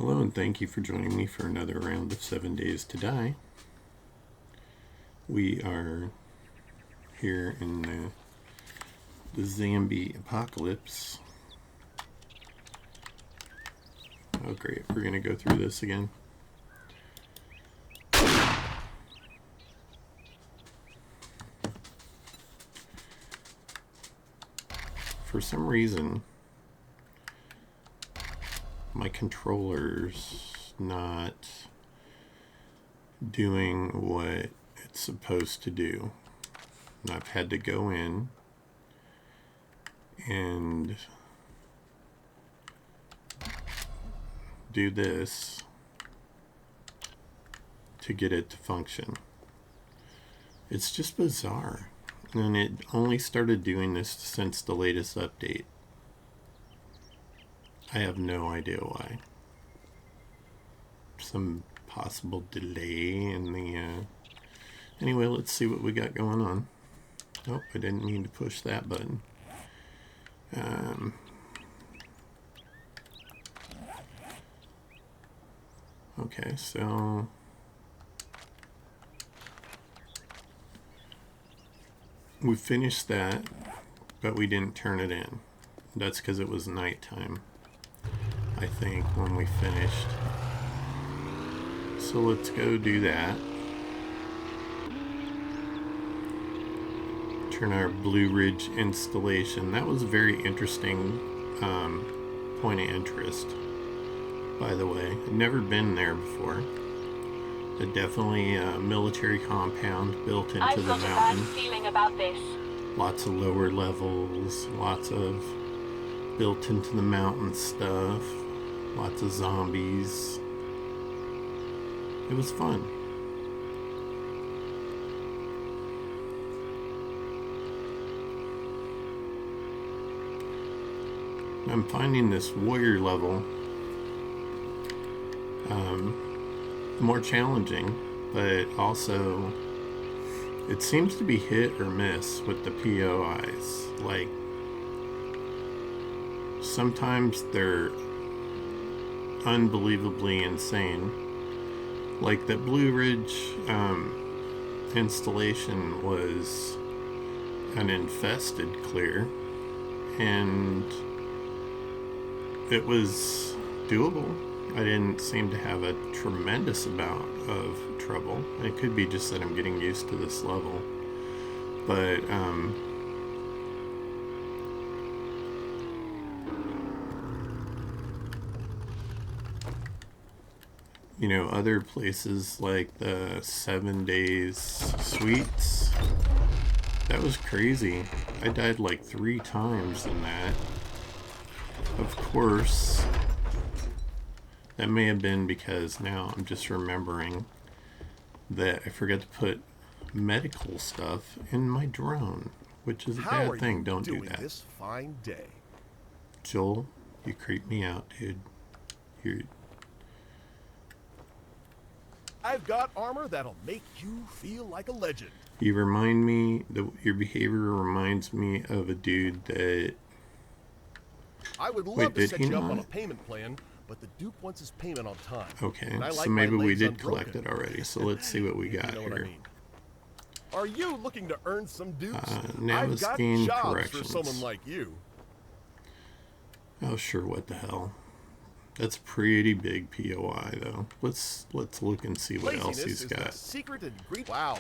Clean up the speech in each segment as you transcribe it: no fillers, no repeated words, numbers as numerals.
Hello and thank you for joining me for another round of 7 Days to Die. We are here in the zombie apocalypse. Oh great, we're going to go through this again. For some reason, my controller's not doing what it's supposed to do. And I've had to go in and do this to get it to function. It's just bizarre. And it only started doing this since the latest update. I have no idea why. Some possible delay in the... Anyway, let's see what we got going on. Oh, I didn't mean to push that button. Okay, so... we finished that, but we didn't turn it in. That's because it was nighttime, I think, when we finished. So let's go do that. Turn our Blue Ridge installation. That was a very interesting point of interest, by the way. I've never been there before. Definitely a military compound built into the mountain. I've got a bad feeling about this. Lots of lower levels, lots of built into the mountain stuff, lots of zombies. It was fun. I'm finding this warrior level more challenging, but also it seems to be hit or miss with the POIs. Like, sometimes they're unbelievably insane. Like the Blue Ridge installation was an infested clear, and it was doable. I didn't seem to have a tremendous amount of trouble. It could be just that I'm getting used to this level. But, you know, other places like the 7 Days Suites, that was crazy. I died like 3 times in that. Of course, that may have been because now I'm just remembering that I forgot to put medical stuff in my drone, which is a bad thing. Don't do that. This fine day? Joel, you creep me out, dude. I've got armor that'll make you feel like a legend. You remind me, your behavior reminds me of a dude that... I would love to set you up on a payment plan, but the Duke wants his payment on time. Okay, so maybe we did collect it already, so let's see what we got here. What I mean. Are you looking to earn some dupes? I've got jobs for someone like you. Oh, sure, what the hell. That's a pretty big POI, though. Let's look and see what else he's got. Secret ingredient. Wow.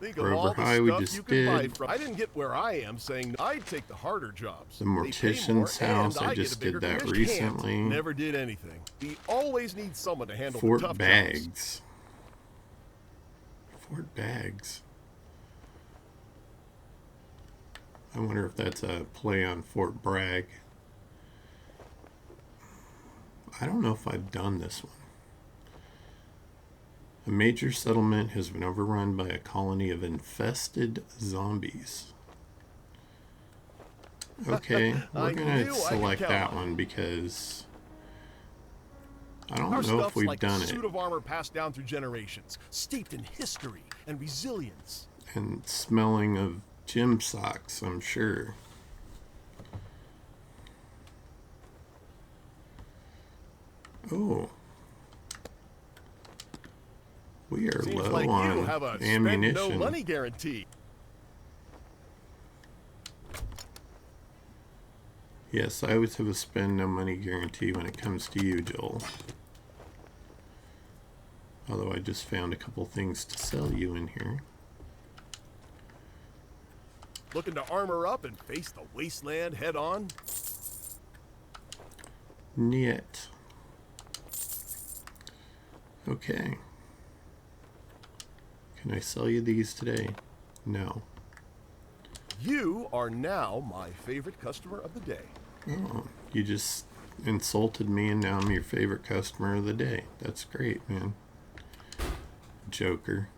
Think of Rover all the High we stuff just you can buy did. from. I didn't get where I am saying I'd take the harder jobs. The Mortician's house, I just did that recently. Never did anything. We always need someone to handle Fort the tough Bags. jobs. Fort Bags. I wonder if that's a play on Fort Bragg. I don't know if I've done this one. A major settlement has been overrun by a colony of infested zombies. Okay, we're going to select that one because I don't know if we've done it. Suit of armor passed down through generations, steeped in history and resilience. And smelling of gym socks, I'm sure. Oh. We are Seems low like on you have a ammunition. spend no money guarantee. Yes, I always have a spend no money guarantee when it comes to you, Joel. Although I just found a couple things to sell you in here. Looking to armor up and face the wasteland head on? Niet. Okay. Can I sell you these today? No. You are now my favorite customer of the day. Oh, you just insulted me and now I'm your favorite customer of the day. That's great, man. Joker.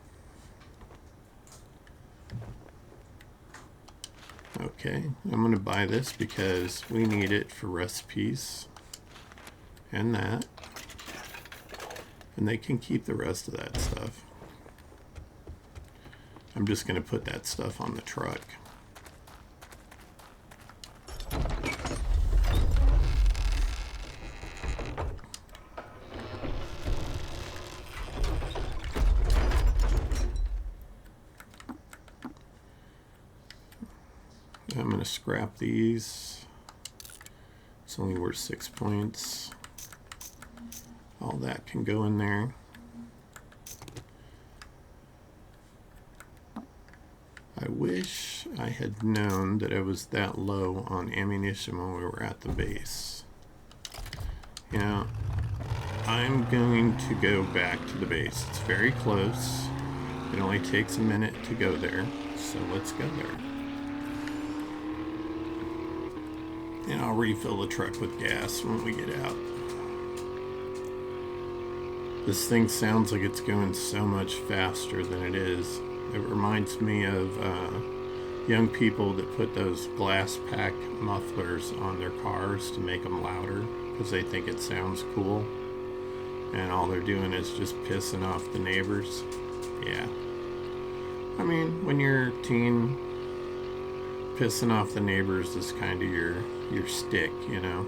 Okay, I'm going to buy this because we need it for recipes and that. And they can keep the rest of that stuff. I'm just going to put that stuff on the truck. I'm going to scrap these. It's only worth 6 points. All that can go in there. I wish I had known that I was that low on ammunition when we were at the base. You know, I'm going to go back to the base. It's very close. It only takes a minute to go there. So let's go there. And I'll refill the truck with gas when we get out. This thing sounds like it's going so much faster than it is. It reminds me of young people that put those glass pack mufflers on their cars to make them louder because they think it sounds cool. And all they're doing is just pissing off the neighbors. Yeah. I mean, when you're a teen, pissing off the neighbors is kind of your stick, you know.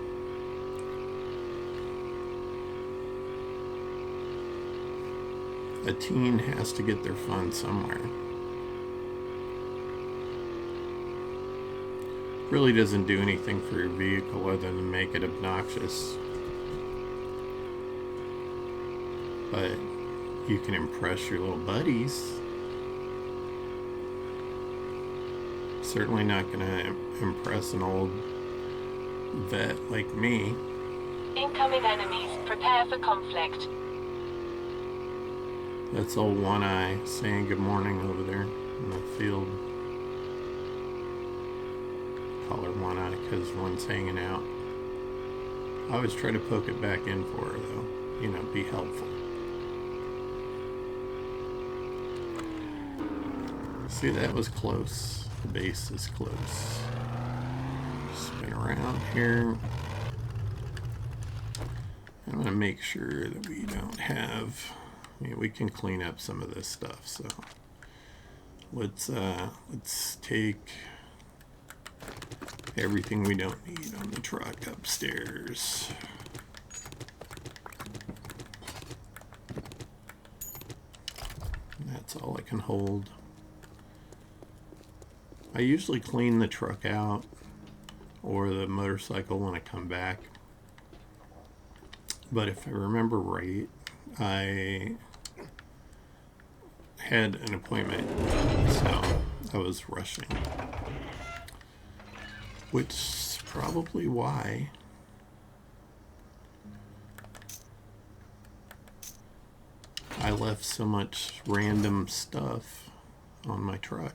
A teen has to get their fun somewhere. Really doesn't do anything for your vehicle other than make it obnoxious. But you can impress your little buddies. Certainly not going to impress an old vet like me. Incoming enemies. Prepare for conflict. That's old One Eye saying good morning over there in the field. Call her One Eye because one's hanging out. I always try to poke it back in for her though. You know, be helpful. See, that was close. The base is close. Spin around here. I'm going to make sure that we don't have... Yeah, we can clean up some of this stuff, so let's take everything we don't need on the truck upstairs. And that's all I can hold. I usually clean the truck out or the motorcycle when I come back, but if I remember right, I had an appointment, so I was rushing, which is probably why I left so much random stuff on my truck.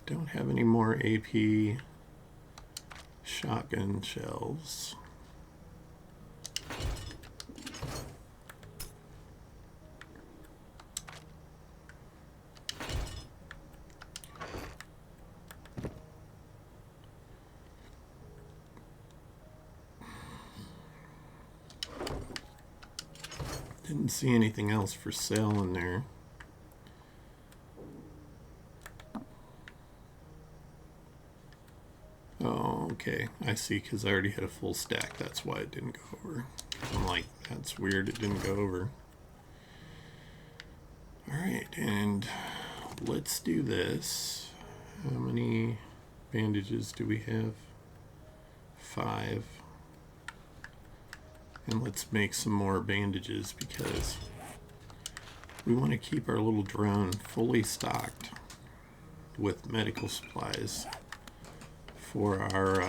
Don't have any more AP shotgun shells. Didn't see anything else for sale in there. Okay, I see, because I already had a full stack. That's why it didn't go over. I'm like, that's weird, it didn't go over. Alright, and let's do this. How many bandages do we have? 5. And let's make some more bandages because we want to keep our little drone fully stocked with medical supplies for our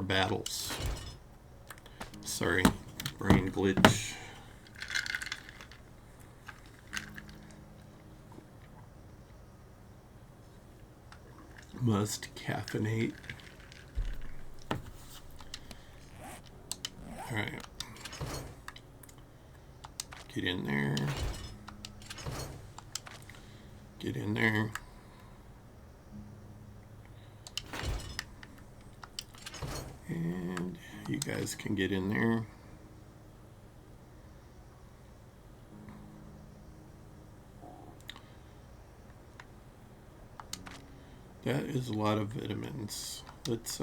battles. Sorry, brain glitch. Must caffeinate. Alright. Get in there. Get in there. And you guys can get in there. That is a lot of vitamins. Let's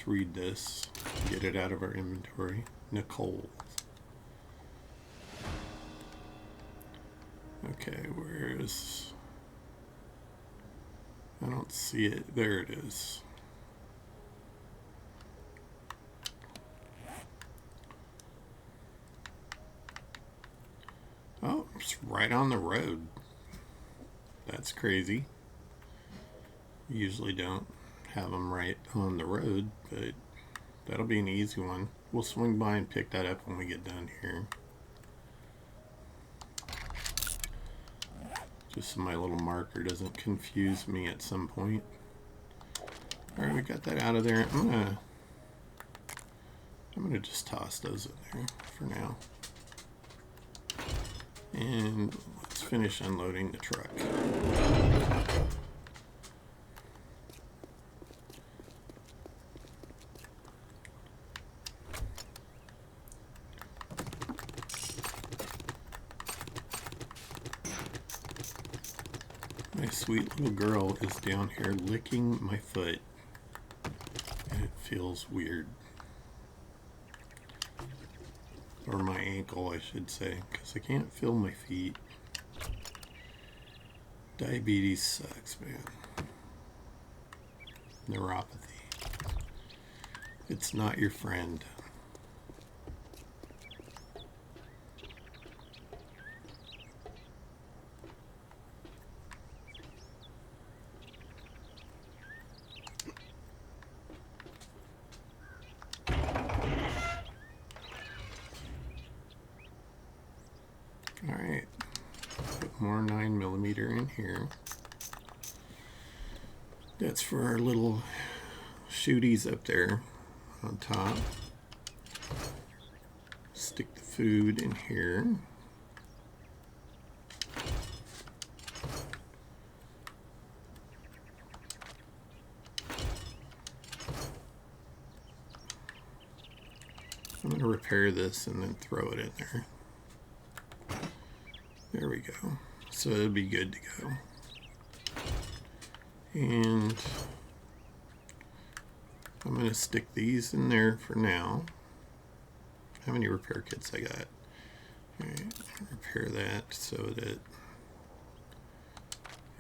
read this. Get it out of our inventory. Nicole. Okay, where is... I don't see it. There it is. Oh, it's right on the road. That's crazy. Usually don't have them right on the road, but that'll be an easy one. We'll swing by and pick that up when we get done here. Just so my little marker doesn't confuse me at some point. Alright, we got that out of there. I'm gonna just toss those in there for now. And let's finish unloading the truck. My sweet little girl is down here licking my foot, and it feels weird. Or my ankle, I should say, because I can't feel my feet. Diabetes sucks, man. Neuropathy. It's not your friend. Alright, put more 9mm in here. That's for our little shooties up there on top. Stick the food in here. I'm going to repair this and then throw it in there. There we go. So it'll be good to go. And I'm going to stick these in there for now. How many repair kits I got? Alright, repair that so that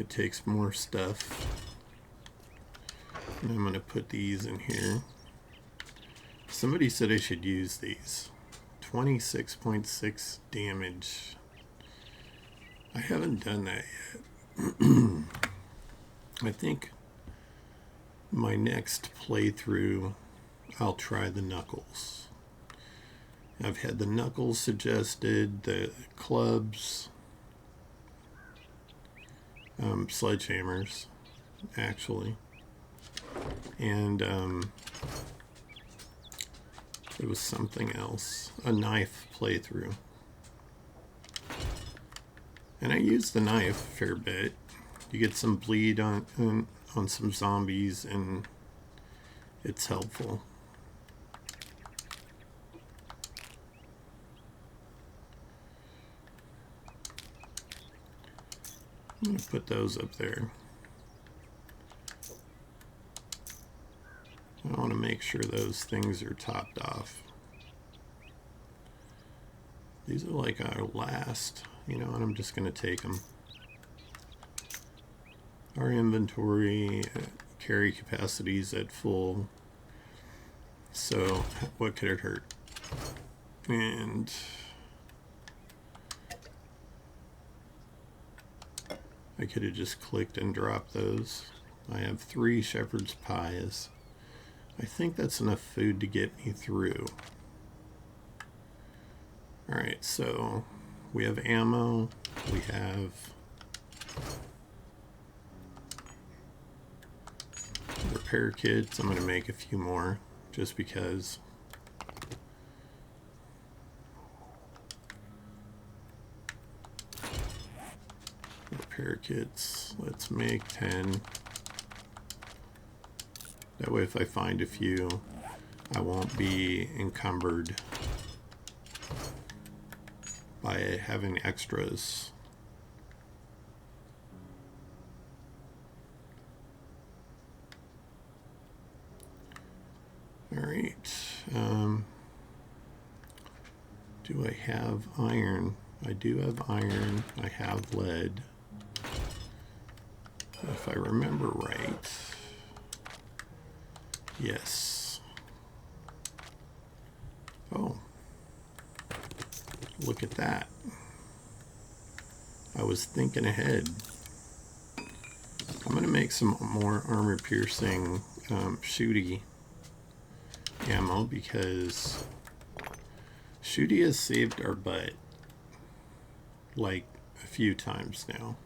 it takes more stuff. And I'm going to put these in here. Somebody said I should use these. 26.6 damage. I haven't done that yet. I think my next playthrough I'll try the knuckles. I've had the knuckles suggested, the clubs, sledgehammers actually, and it was something else, a knife playthrough. And I use the knife a fair bit. You get some bleed on some zombies, and it's helpful. I'm going to put those up there. I want to make sure those things are topped off. These are like our last, you know, and I'm just going to take them. Our inventory carry capacity is at full. So what could it hurt? And I could have just clicked and dropped those. I have 3 shepherd's pies. I think that's enough food to get me through. Alright, so we have ammo, we have repair kits. I'm going to make a few more just because. Repair kits, let's make 10. That way if I find a few, I won't be encumbered by having extras. Alright, do I have iron? I do have iron, I have lead. If I remember right, yes. Oh, look at that. I was thinking ahead. I'm going to make some more armor piercing shooty ammo because shooty has saved our butt like a few times now.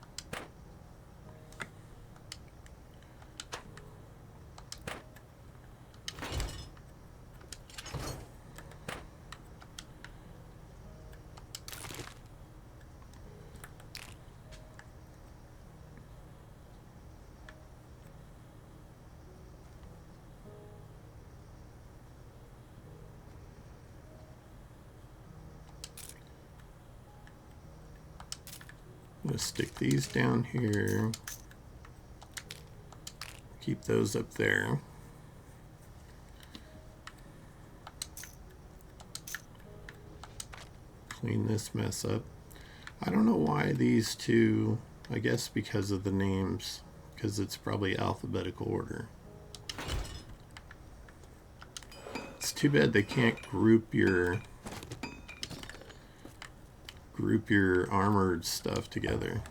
I'm going to stick these down here. Keep those up there. Clean this mess up. I don't know why these two, I guess because of the names, because it's probably alphabetical order. It's too bad they can't group your armored stuff together.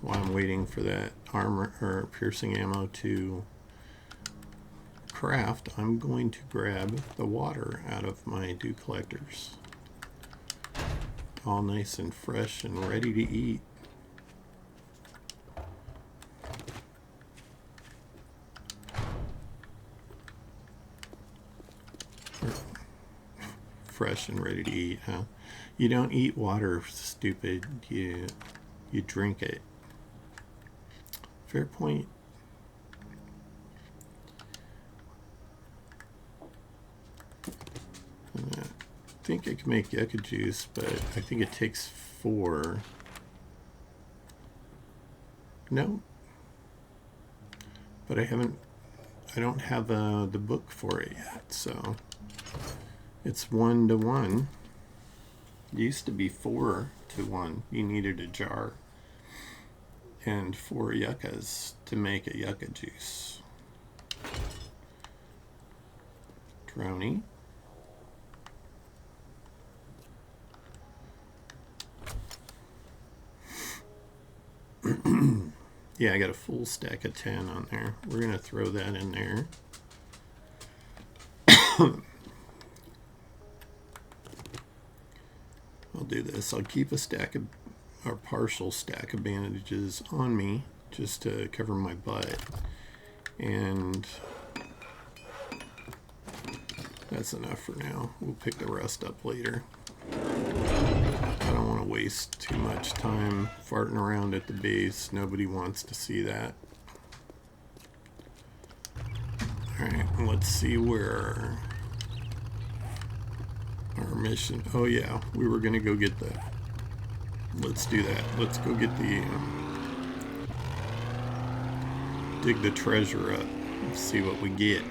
While I'm waiting for that armor or piercing ammo to craft, I'm going to grab the water out of my dew collectors. All nice and fresh and ready to eat. Fresh and ready to eat, huh? You don't eat water, stupid. You drink it. Fair point. I think I can make yucca juice, but I think it takes 4. No. But I don't have the book for it yet, so it's 1 to 1. It used to be 4 to 1. You needed a jar and 4 yuccas to make a yucca juice. Drowny. Yeah, I got a full stack of 10 on there. We're going to throw that in there. I'll do this. I'll keep a stack of, or partial stack of bandages on me just to cover my butt. And that's enough for now. We'll pick the rest up later. I don't want to waste too much time farting around at the base. Nobody wants to see that. Alright, let's see where our mission. Oh yeah, we were going to go get Let's do that. Let's go get the dig the treasure up and see what we get.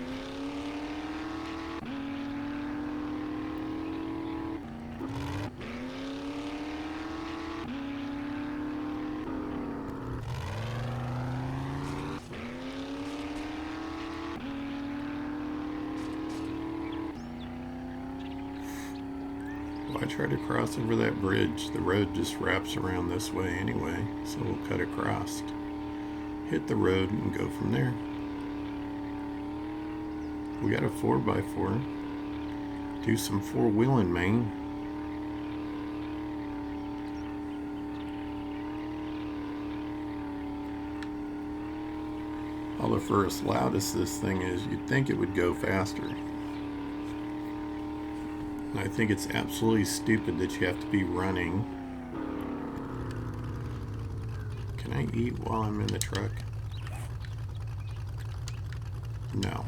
Why try to cross over that bridge? The road just wraps around this way anyway, so we'll cut across. Hit the road and go from there. We got a 4x4. Do some four-wheeling, man. Although for as loud as this thing is, you'd think it would go faster. And I think it's absolutely stupid that you have to be running. Can I eat while I'm in the truck? No.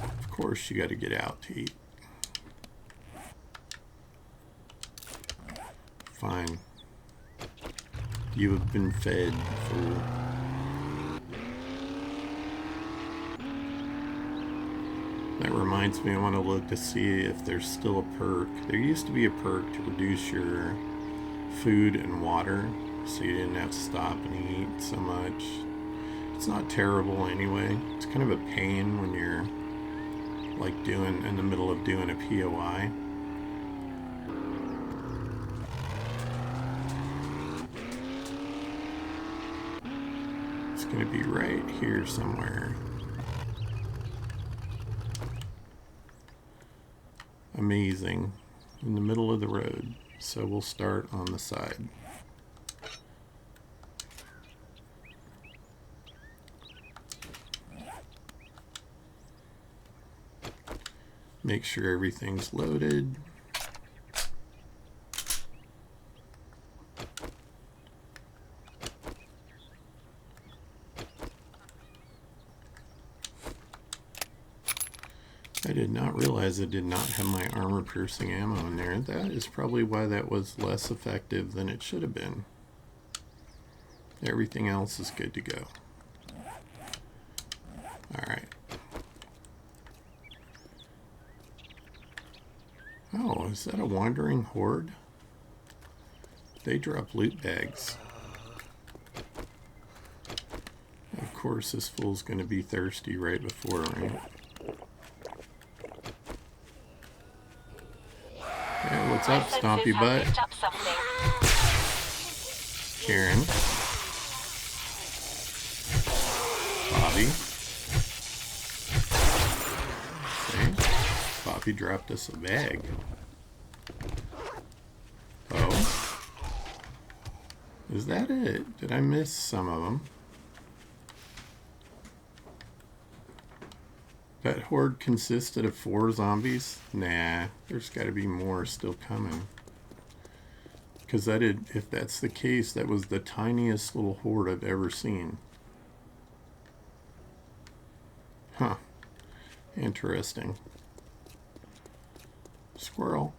Of course you got to get out to eat. Fine. You have been fed, fool. That reminds me, I want to look to see if there's still a perk. There used to be a perk to reduce your food and water, so you didn't have to stop and eat so much. It's not terrible anyway. It's kind of a pain when you're like in the middle of doing a POI. It's going to be right here somewhere. Amazing. In the middle of the road. So we'll start on the side. Make sure everything's loaded. I did not realize I did not have my armor-piercing ammo in there. That is probably why that was less effective than it should have been. Everything else is good to go. Alright. Oh, is that a wandering horde? They drop loot bags. Of course, this fool's going to be thirsty right before, right? Yeah, what's up, Stompy Butt? Karen. Bobby. Okay. Bobby dropped us a bag. Oh. Is that it? Did I miss some of them? That horde consisted of 4 zombies? Nah, there's got to be more still coming. Because if that's the case, that was the tiniest little horde I've ever seen. Huh. Interesting. Squirrel.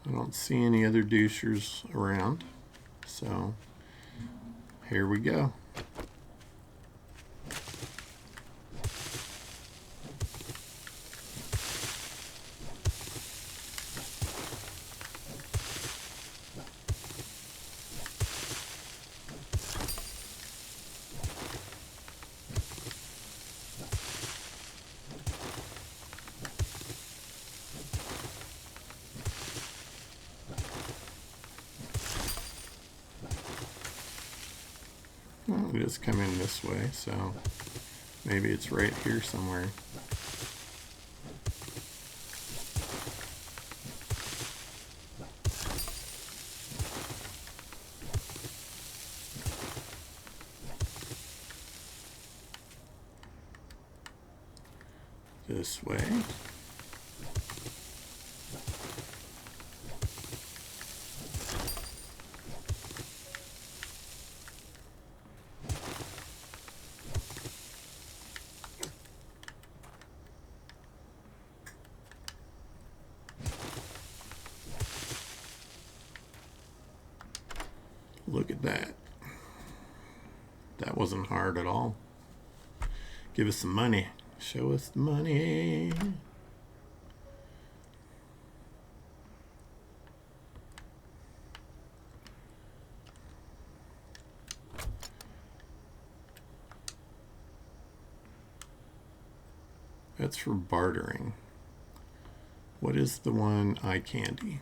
I don't see any other douchers around. So, here we go. Well, it is coming this way, so maybe it's right here somewhere. This way. Look at that. That wasn't hard at all. Give us some money. Show us the money. That's for bartering. What is the one? Eye candy.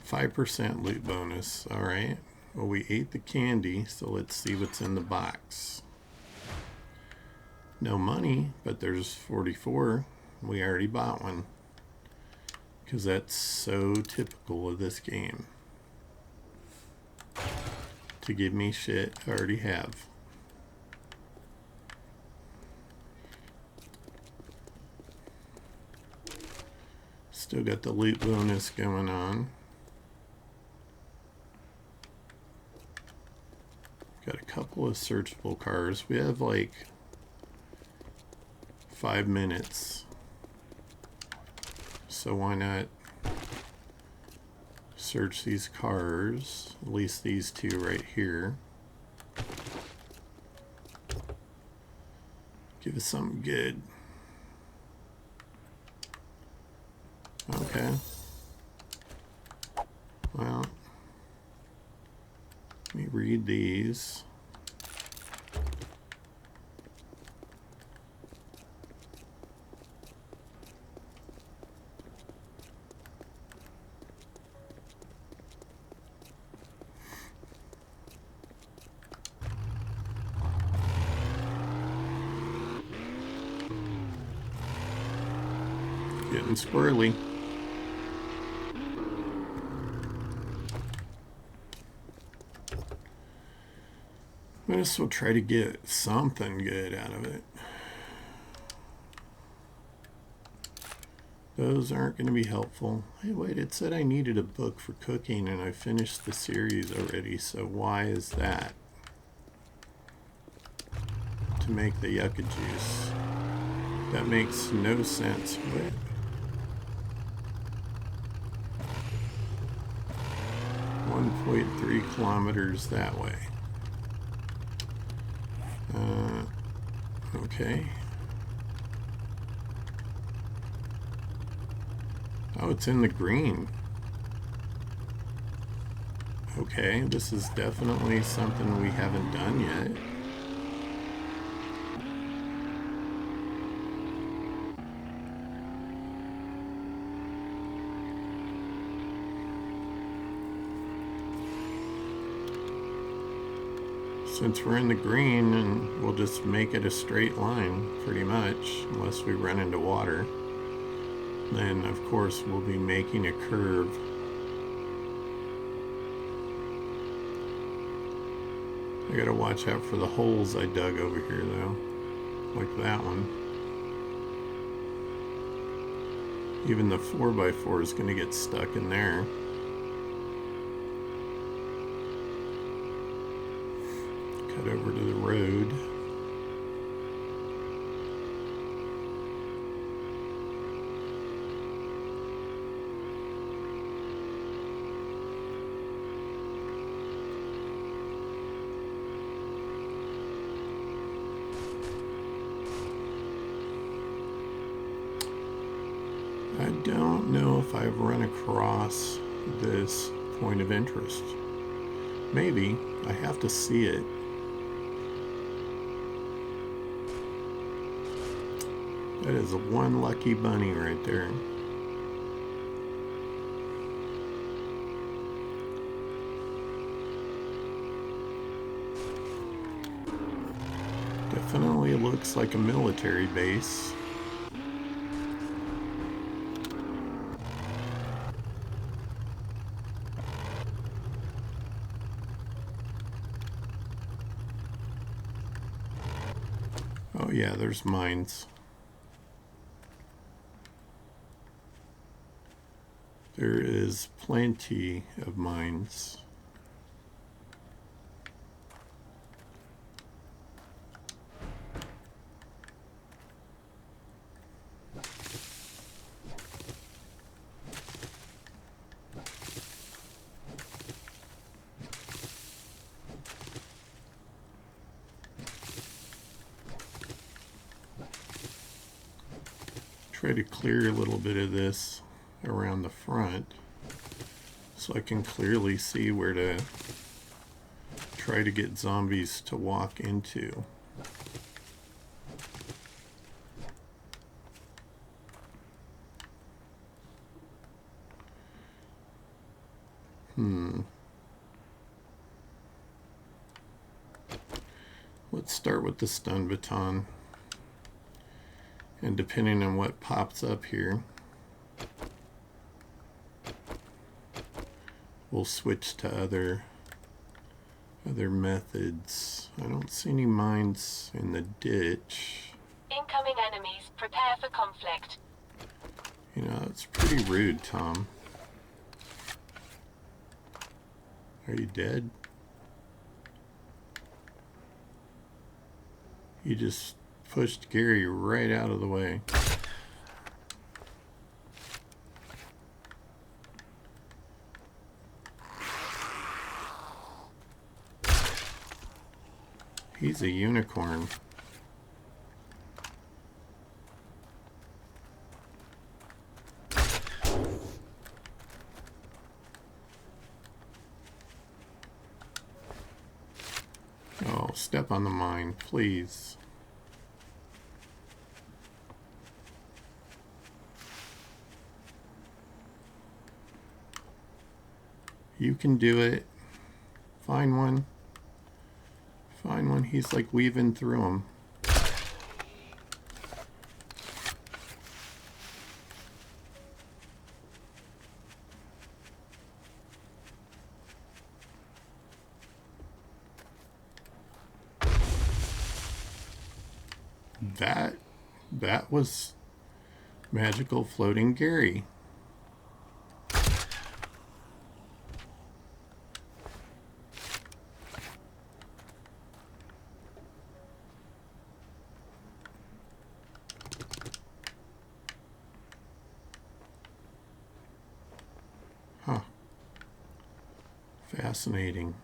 5% loot bonus. Alright. Well, we ate the candy, so let's see what's in the box. No money, but there's 44. We already bought one. Because that's so typical of this game. To give me shit I already have. Still got the loot bonus going on. Got a couple of searchable cars. We have like 5 minutes. So why not search these cars? At least these two right here. Give us something good. Okay. Well, let me read these. Getting squirrely. I guess we'll try to get something good out of it. Those aren't going to be helpful. Hey, wait, it said I needed a book for cooking and I finished the series already, so why is that? To make the yucca juice. That makes no sense. Wait. .3 kilometers that way. Okay. Oh, it's in the green. Okay, this is definitely something we haven't done yet. Since we're in the green, and we'll just make it a straight line, pretty much, unless we run into water. Then, of course, we'll be making a curve. I gotta watch out for the holes I dug over here, though. Like that one. Even the 4x4 is gonna get stuck in there. Cut over to the road. I don't know if I've run across this point of interest. Maybe. I have to see it. That is one lucky bunny right there. Definitely looks like a military base. Oh yeah, there's mines. There is plenty of mines. try to clear a little bit of this around the front so I can clearly see where to try to get zombies to walk into. Let's start with the stun baton. And depending on what pops up here, we'll switch to other methods. I don't see any mines in the ditch. Incoming enemies. Prepare for conflict. You know, it's pretty rude, Tom. Are you dead? You just pushed Gary right out of the way. He's a unicorn. Oh, step on the mine, please. You can do it. Find one. Find one. He's like weaving through them. That was magical floating Gary. Huh. Fascinating.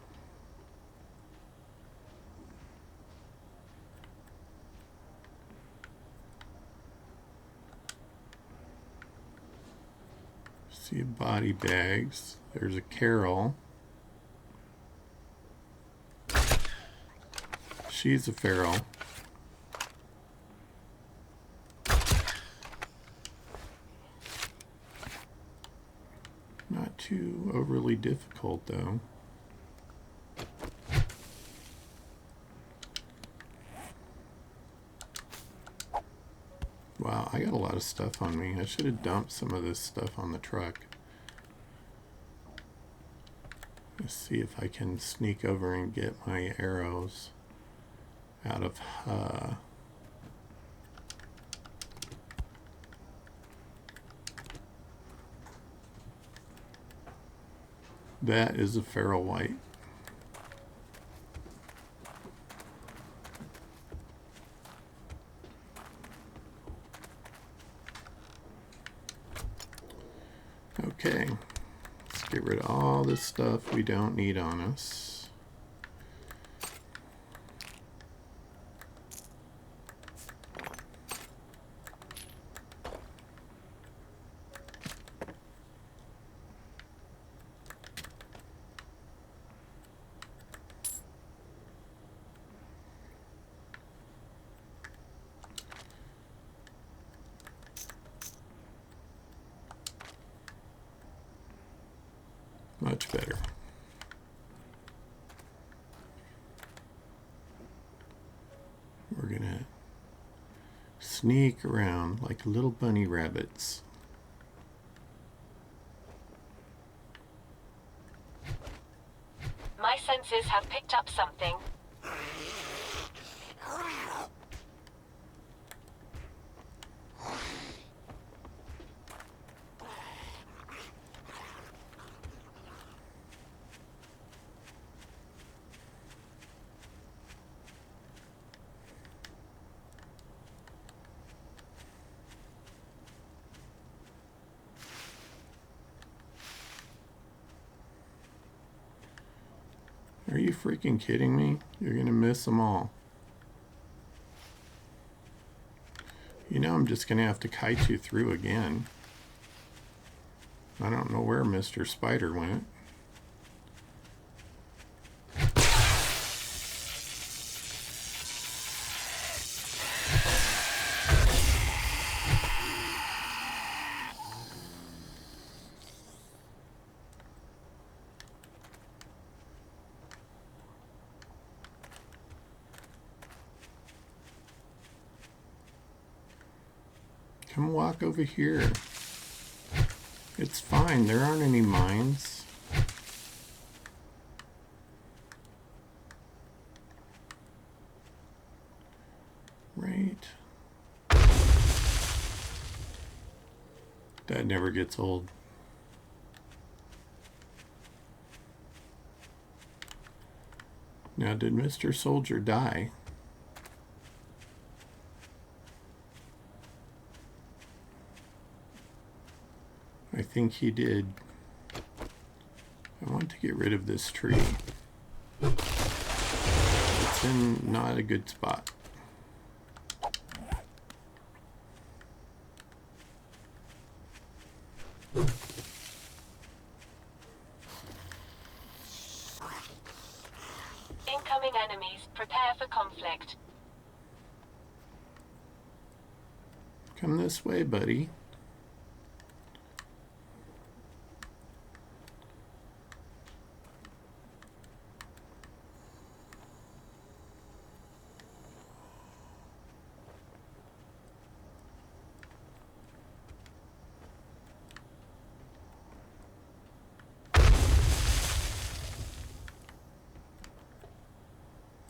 See body bags. There's a Carol. She's a feral. Not too overly difficult though. Wow, I got a lot of stuff on me. I should have dumped some of this stuff on the truck. Let's see if I can sneak over and get my arrows out of That is a feral white. Okay, let's get rid of all this stuff we don't need on us. Much better. We're gonna sneak around like little bunny rabbits. My senses have picked up something. Are you freaking kidding me? You're gonna miss them all. You know, I'm just going to have to kite you through again. I don't know where Mr. Spider went. Come walk over here. It's fine, there aren't any mines. Right. That never gets old. Now, did Mr. Soldier die? I think he did. I want to get rid of this tree. It's in not a good spot. Incoming enemies. Prepare for conflict. Come this way, buddy.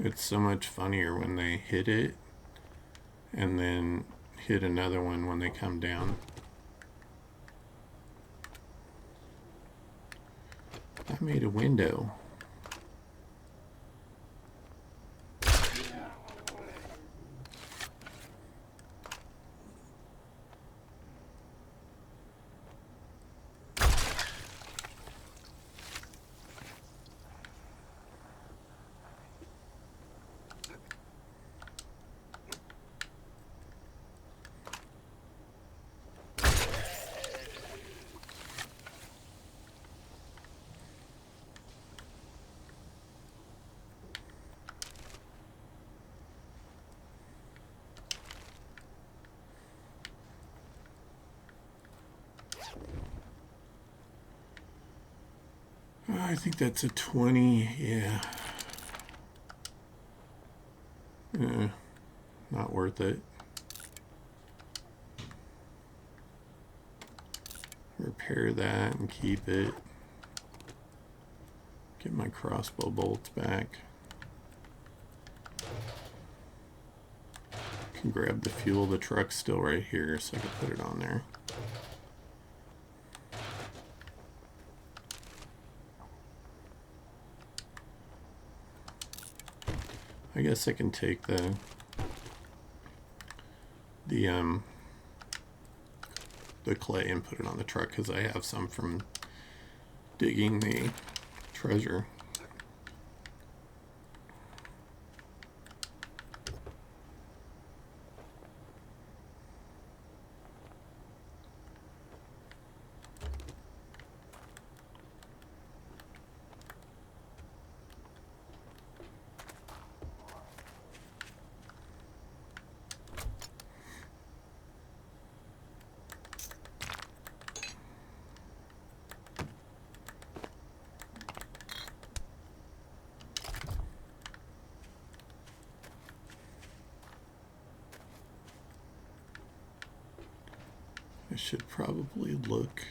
It's so much funnier when they hit it and then hit another one when they come down. I made a window. I think that's a 20, yeah. Not worth it. Repair that and keep it. Get my crossbow bolts back. Can grab the fuel. The truck's still right here, so I can put it on there. I guess I can take the clay and put it on the truck because I have some from digging the treasure. I should probably look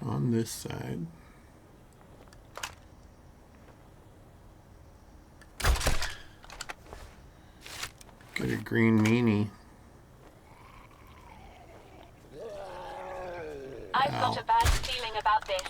on this side. Get a green meanie. I've got a bad feeling about this.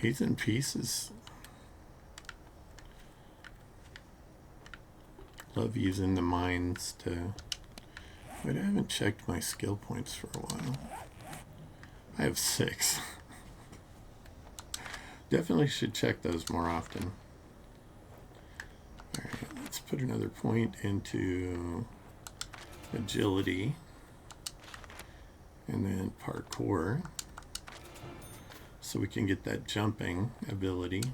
He's in pieces. Love using the mines to... Wait, I haven't checked my skill points for a while. I have 6. Definitely should check those more often. Alright, let's put another point into agility. And then parkour. So we can get that jumping ability.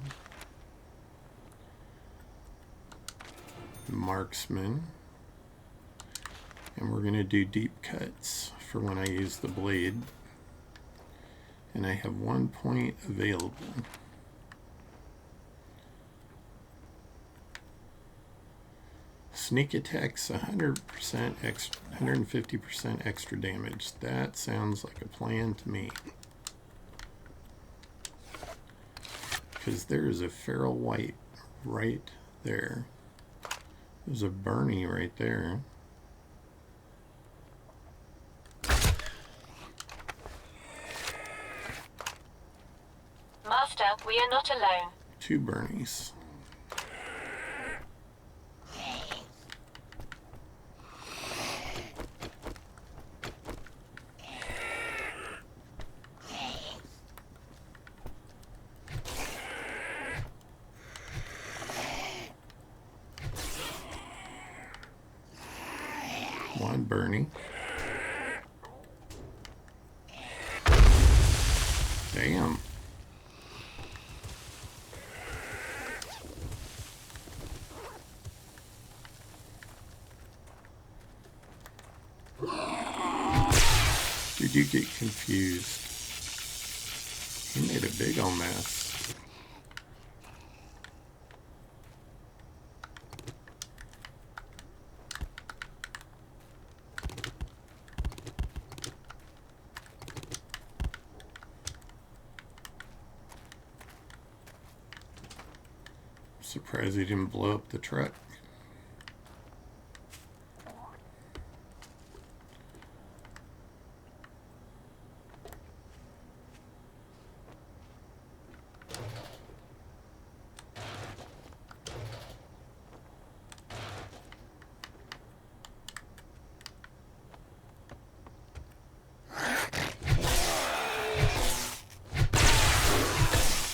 Marksman. And we're going to do deep cuts for when I use the blade. And I have 1 point available. Sneak attacks 100% extra, 150% extra damage. That sounds like a plan to me. Because there is a feral wight right there. There's a Bernie right there. Master, we are not alone. 2 Bernies. One Bernie. Damn. Did you get confused? He made a big old mess. Surprised he didn't blow up the truck.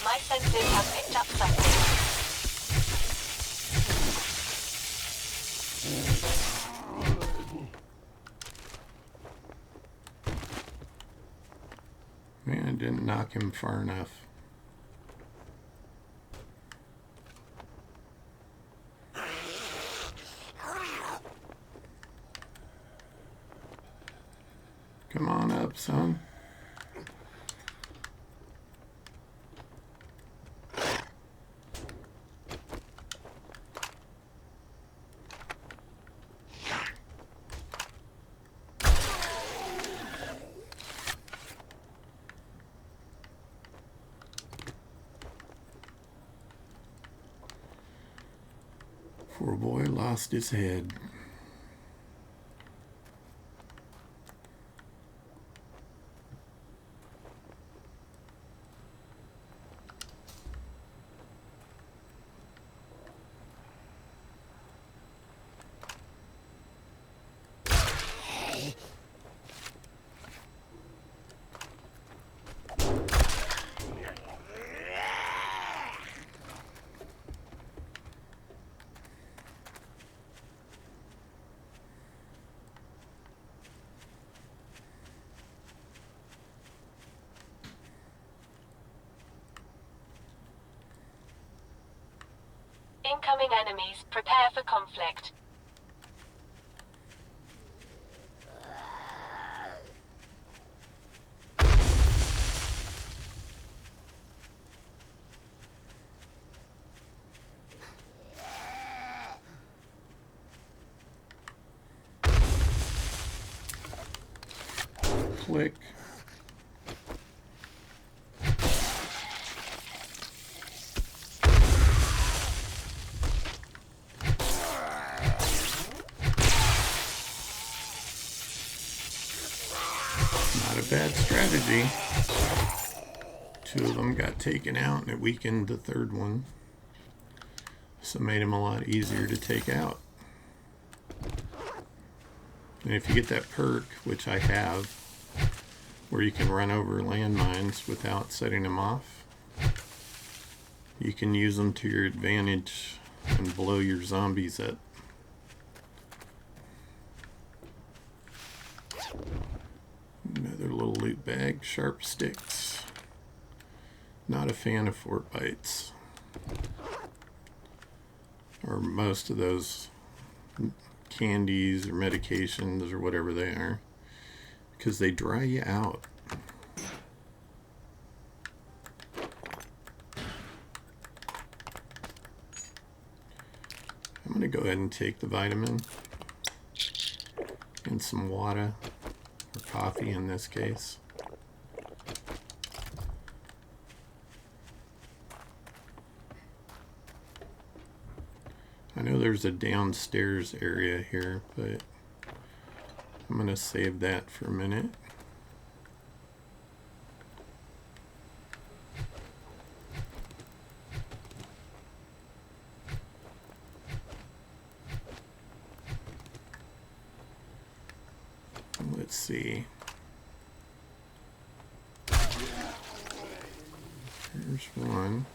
My senses have picked up something. Man, I didn't knock him far enough. Come on up, son. Poor boy lost his head. Incoming enemies, prepare for conflict. Click. Not a bad strategy. Two of them got taken out and it weakened the third one. So it made him a lot easier to take out. And if you get that perk, which I have, where you can run over landmines without setting them off, you can use them to your advantage and blow your zombies up. Another little loot bag, sharp sticks. Not a fan of fort bites. Or most of those candies or medications or whatever they are, because they dry you out. I'm going to go ahead and take the vitamin and some water, or coffee in this case. I know there's a downstairs area here, but I'm going to save that for a minute. Let's see. Here's one.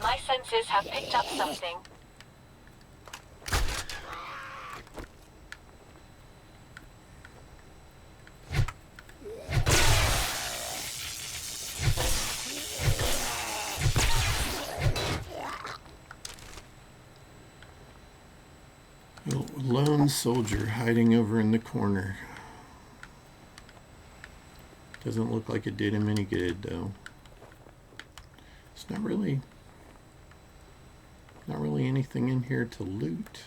My senses have picked up something. A lone soldier hiding over in the corner. Doesn't look like it did him any good, though. It's not really anything in here to loot.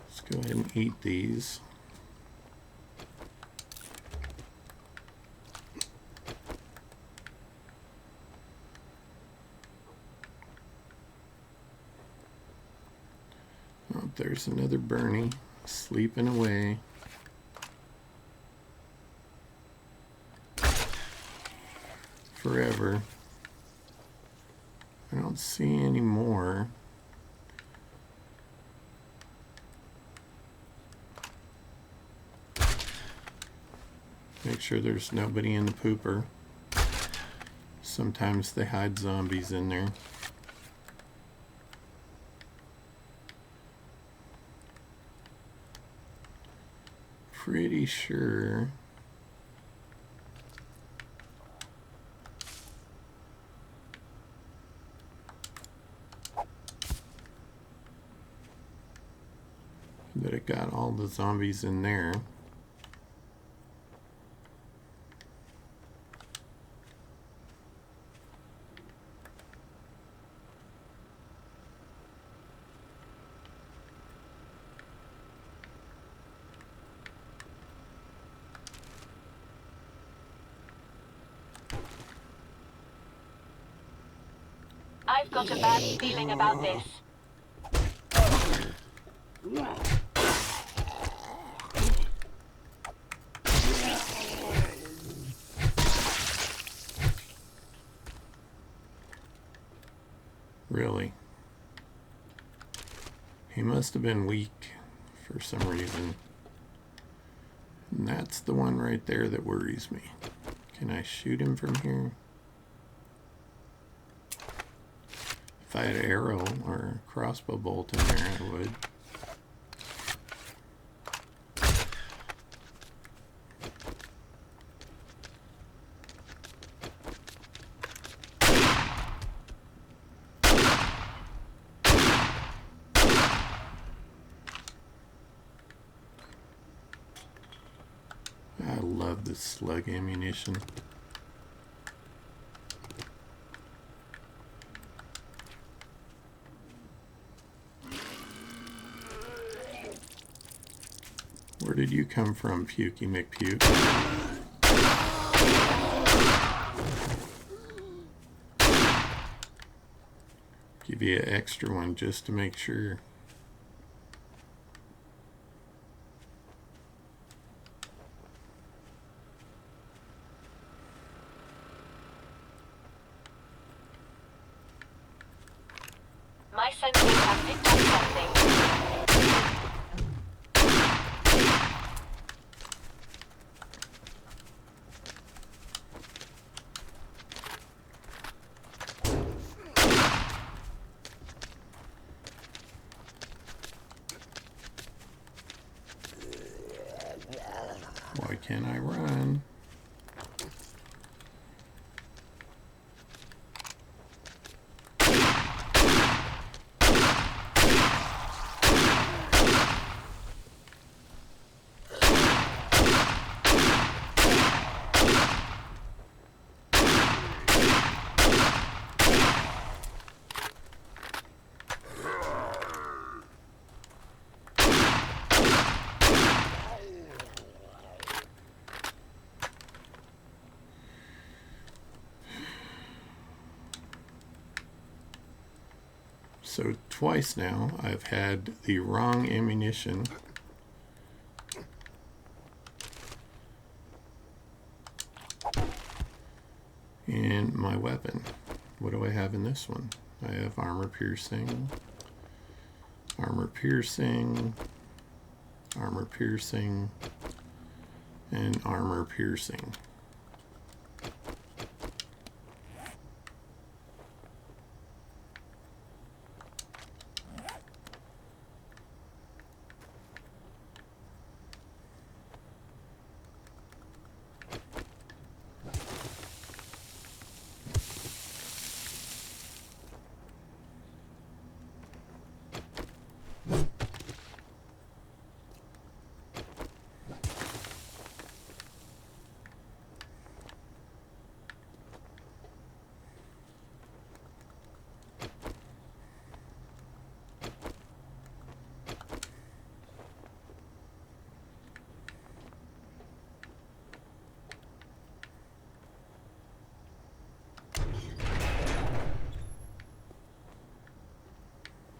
Let's go ahead and eat these. Oh, there's another Bernie sleeping away. Forever. I don't see any more. Make sure there's nobody in the pooper. Sometimes they hide zombies in there. Pretty sure that it got all the zombies in there. I've got a bad feeling about this. Really? He must have been weak for some reason. And that's the one right there that worries me. Can I shoot him from here? If I had an arrow or a crossbow bolt in there, I would. I love this slug ammunition. Where did you come from, Pukey McPuke? Give you an extra one just to make sure. My senses have picked up something. Why can't I run? So twice now I've had the wrong ammunition in my weapon. What do I have in this one? I have armor piercing, armor piercing, armor piercing, and armor piercing.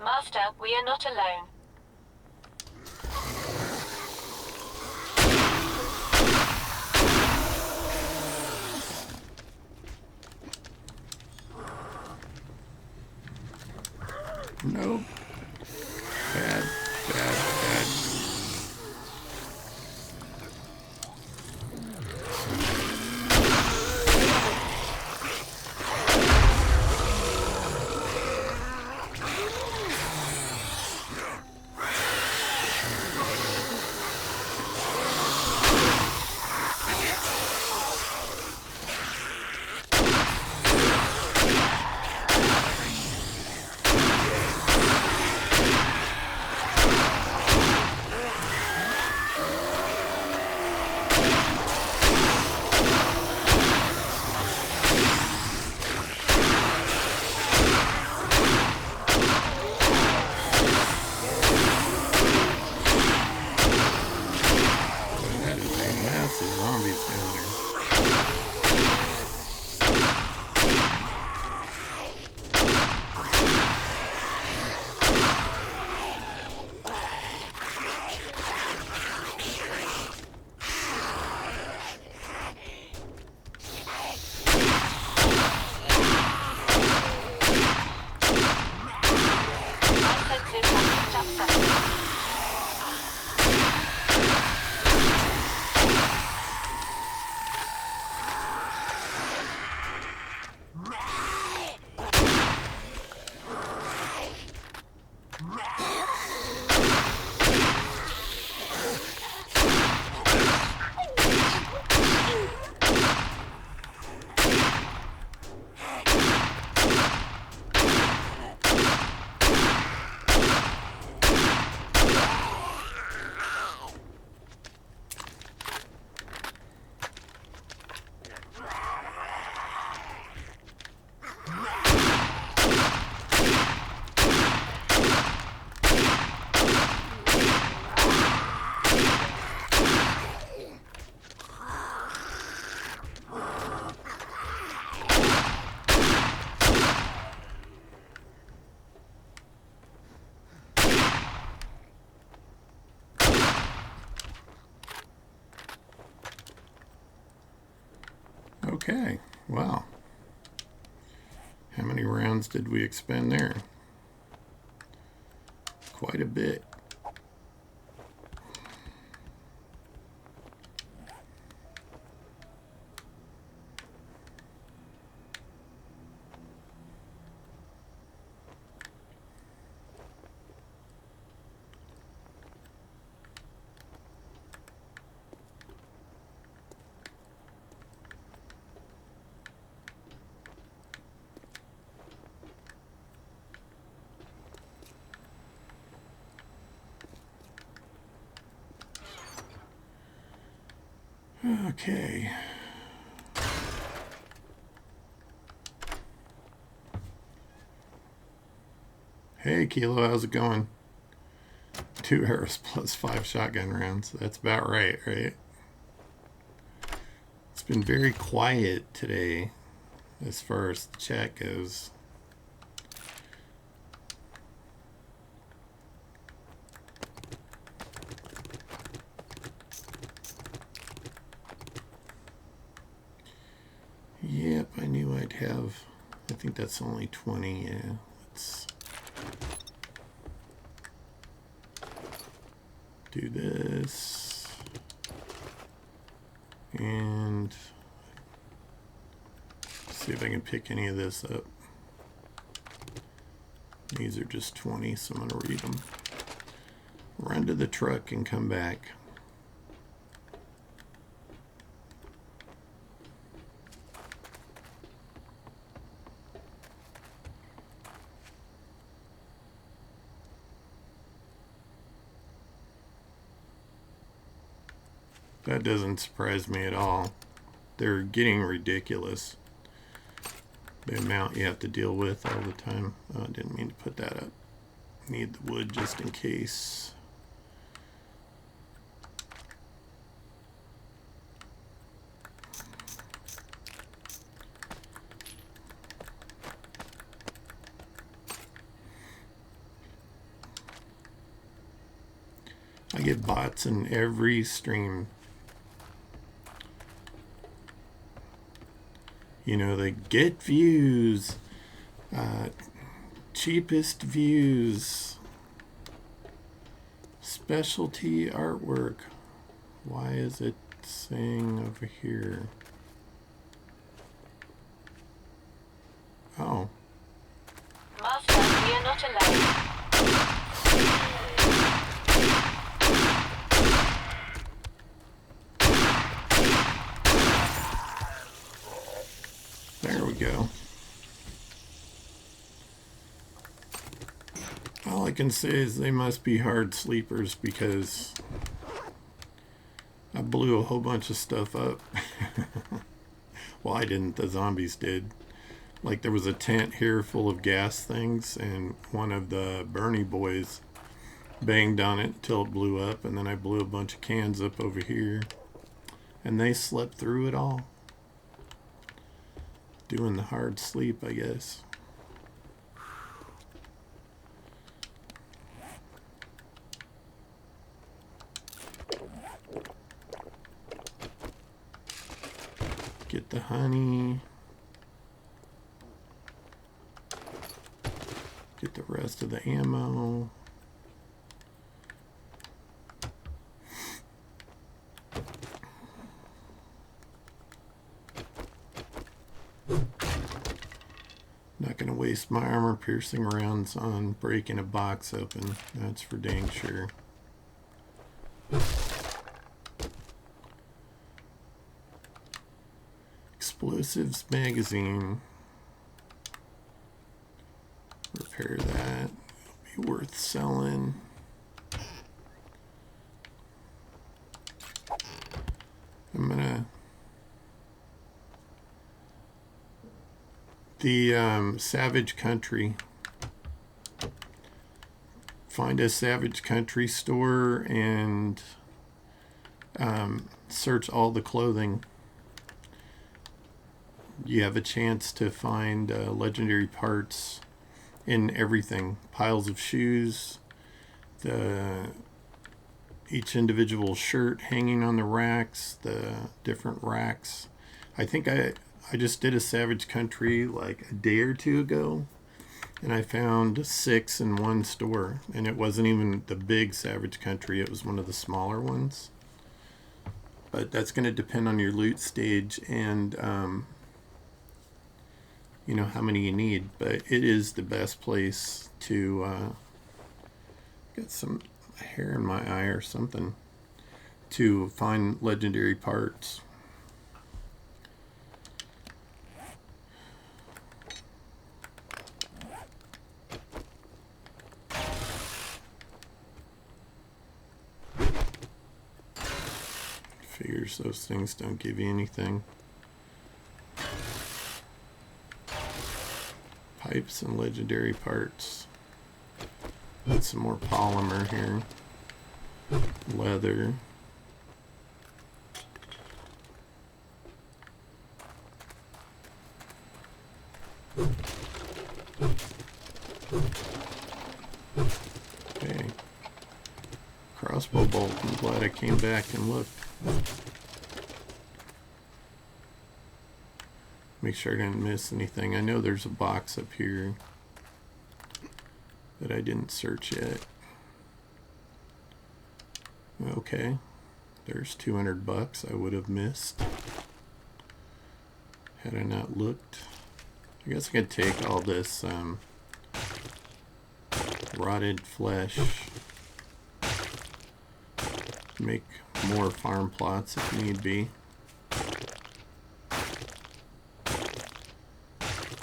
Master, we are not alone. Nope. Bad, bad, bad. Zombies down there. Okay, well, how many rounds did we expend there? Quite a bit. Okay. Hey, Kilo, how's it going? 2 arrows plus 5 shotgun rounds. That's about right, right? It's been very quiet today as far as the chat goes. Yep, I knew I'd have. I think that's only 20. Yeah, let's do this. And see if I can pick any of this up. These are just 20, so I'm going to read them. Run to the truck and come back. That doesn't surprise me at all. They're getting ridiculous. The amount you have to deal with all the time. Oh, I didn't mean to put that up. Need the wood just in case. I get bots in every stream. You know, they get views, cheapest views, specialty artwork. Why is it saying over here? Oh. Master, we are not alone. There we go. All I can say is they must be hard sleepers because I blew a whole bunch of stuff up. Well, I didn't. The zombies did. Like there was a tent here full of gas things and one of the Bernie boys banged on it until it blew up, and then I blew a bunch of cans up over here and they slept through it all. Doing the hard sleep, I guess. Get the honey. Get the rest of the ammo. Not going to waste my armor piercing rounds on breaking a box open. That's for dang sure. Explosives magazine. Repair that. It'll be worth selling. I'm gonna the Savage Country. Find a Savage Country store and search all the clothing. You have a chance to find legendary parts in everything. Piles of shoes, each individual shirt hanging on the racks, the different racks. I think I I just did a Savage Country like a day or two ago, and I found 6 in one store, and it wasn't even the big Savage Country, it was one of the smaller ones. But that's going to depend on your loot stage and you know, how many you need. But it is the best place to get some hair in my eye or something, to find legendary parts. Figures those things don't give you anything. Pipes and legendary parts. Got some more polymer here. Leather. Okay. Crossbow bolt. I'm glad I came back and looked. Make sure I didn't miss anything. I know there's a box up here that I didn't search yet. Okay. There's $200 I would have missed had I not looked. I guess I could take all this rotted flesh, make more farm plots if need be.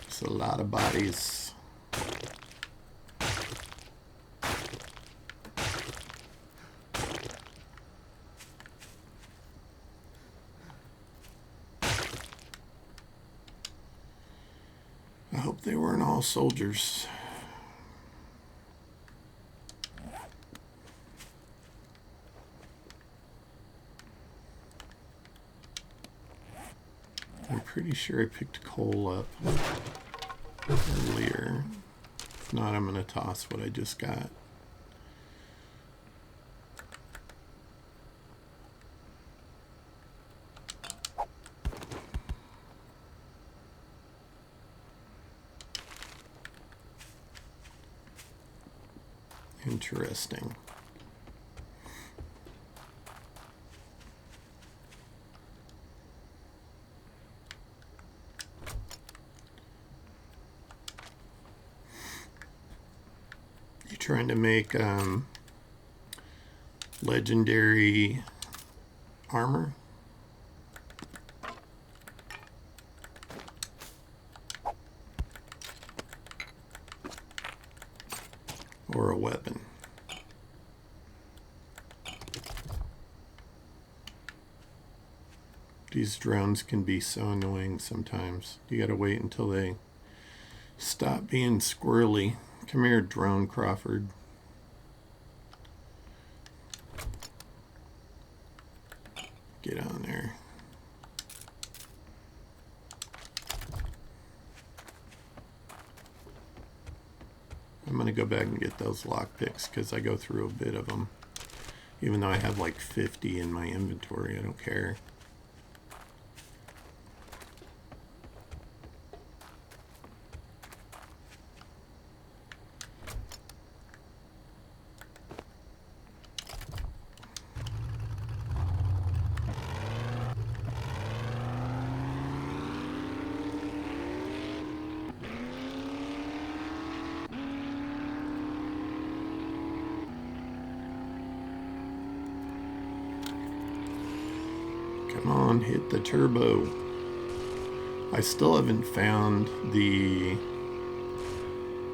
It's a lot of bodies. I hope they weren't all soldiers. I'm pretty sure I picked coal up earlier. If not, I'm going to toss what I just got. Interesting. You trying to make legendary armor? Or a weapon? These drones can be so annoying sometimes. You gotta wait until they stop being squirrely. Come here, drone Crawford. Get on there. I'm going to go back and get those lockpicks because I go through a bit of them. Even though I have like 50 in my inventory, I don't care. Come on, hit the turbo. I still haven't found the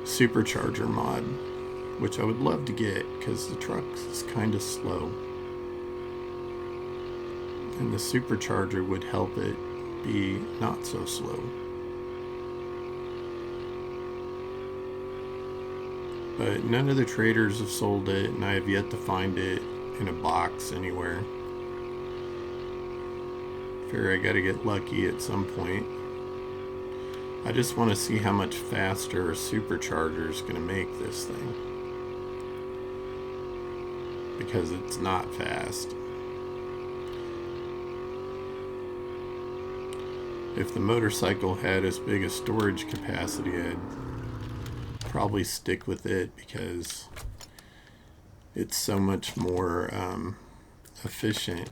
supercharger mod, which I would love to get because the truck is kind of slow. And the supercharger would help it be not so slow. But none of the traders have sold it, and I have yet to find it in a box anywhere. Figure I gotta get lucky at some point. I just want to see how much faster a supercharger is going to make this thing. Because it's not fast. If the motorcycle had as big a storage capacity, I'd probably stick with it because it's so much more efficient.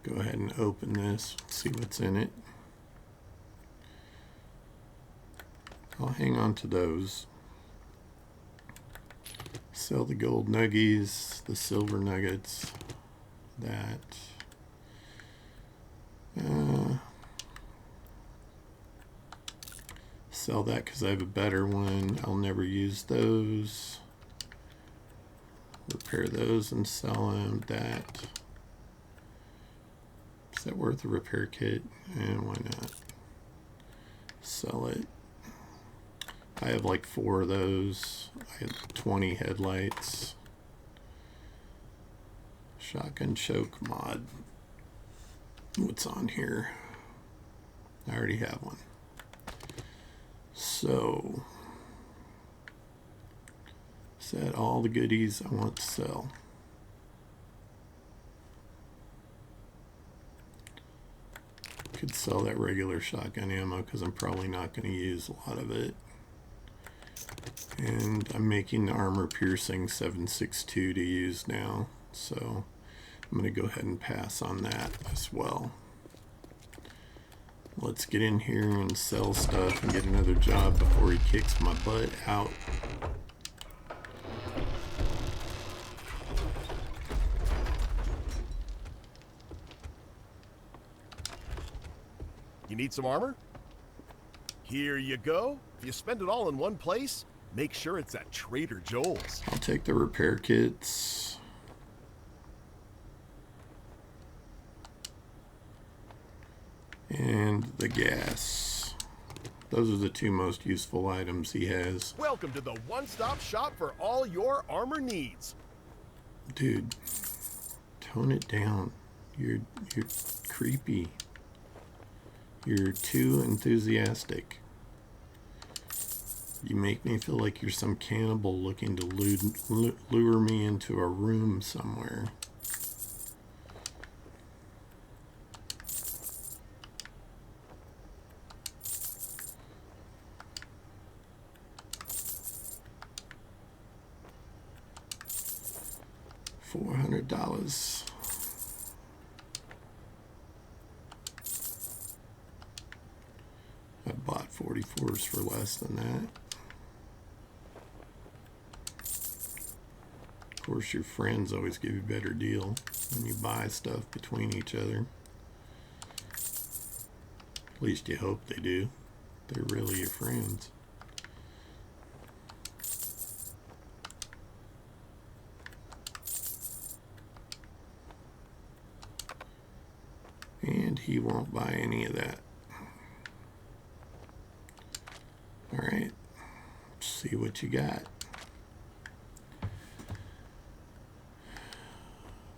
Go ahead and open this, see what's in it. I'll hang on to those. Sell the gold nuggies, the silver nuggets, that. Sell that because I have a better one. I'll never use those. Repair those and sell them. That. Is that worth a repair kit? And why not? Sell it. I have like 4 of those. I have 20 headlights. Shotgun choke mod. What's on here? I already have one. So, is that all the goodies I want to sell? Could sell that regular shotgun ammo because I'm probably not going to use a lot of it. And I'm making the armor piercing 7.62 to use now, so I'm going to go ahead and pass on that as well. Let's get in here and sell stuff and get another job before he kicks my butt out. You need some armor? Here you go. If you spend it all in one place, make sure it's at Trader Joel's. I'll take the repair kits. And the gas. Those are the 2 most useful items he has. Welcome to the one-stop shop for all your armor needs. Dude, tone it down. You're creepy. You're too enthusiastic. You make me feel like you're some cannibal looking to lure me into a room somewhere. $400. I bought 44s for less than that. Of course, your friends always give you a better deal when you buy stuff between each other. At least you hope they do. They're really your friends. And he won't buy any of that. Alright, see what you got.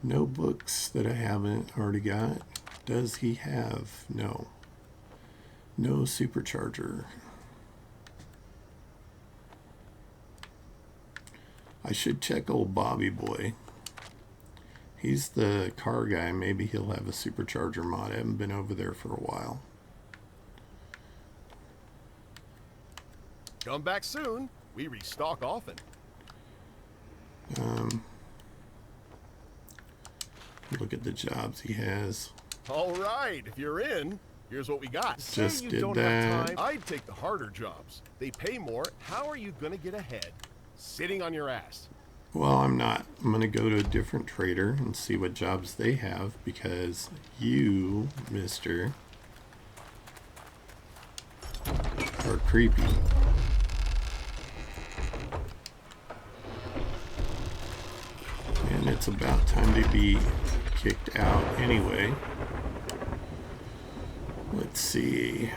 No books that I haven't already got. Does he have? No. No supercharger. I should check old Bobby Boy. He's the car guy. Maybe he'll have a supercharger mod. I haven't been over there for a while. Come back soon. We restock often. Look at the jobs he has. All right, if you're in, here's what we got. Just Say you did don't that. have time. I'd take the harder jobs. They pay more. How are you going to get ahead? Sitting on your ass. Well, I'm not. I'm going to go to a different trader and see what jobs they have because you, mister, are creepy. And it's about time to be kicked out anyway. Let's see.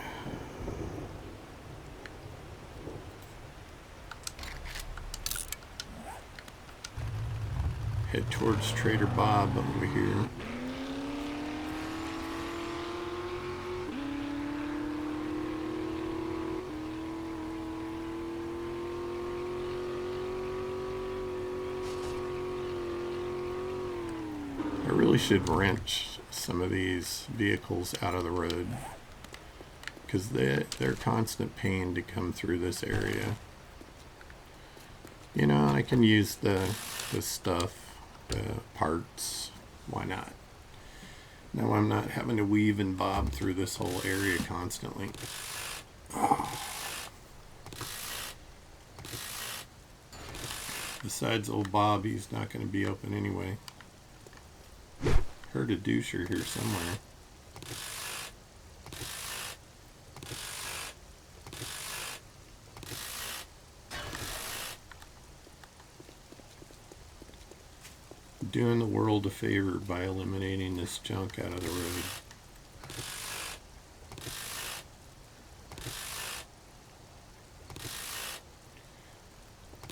Head towards Trader Bob over here. should wrench some of these vehicles out of the road, because they're constant pain to come through this area. You know, I can use the stuff, the parts. Why not? Now I'm not having to weave and bob through this whole area constantly. Oh. Besides old Bob, he's not going to be open anyway. Heard a doucher here somewhere. Doing the world a favor by eliminating this junk out of the road.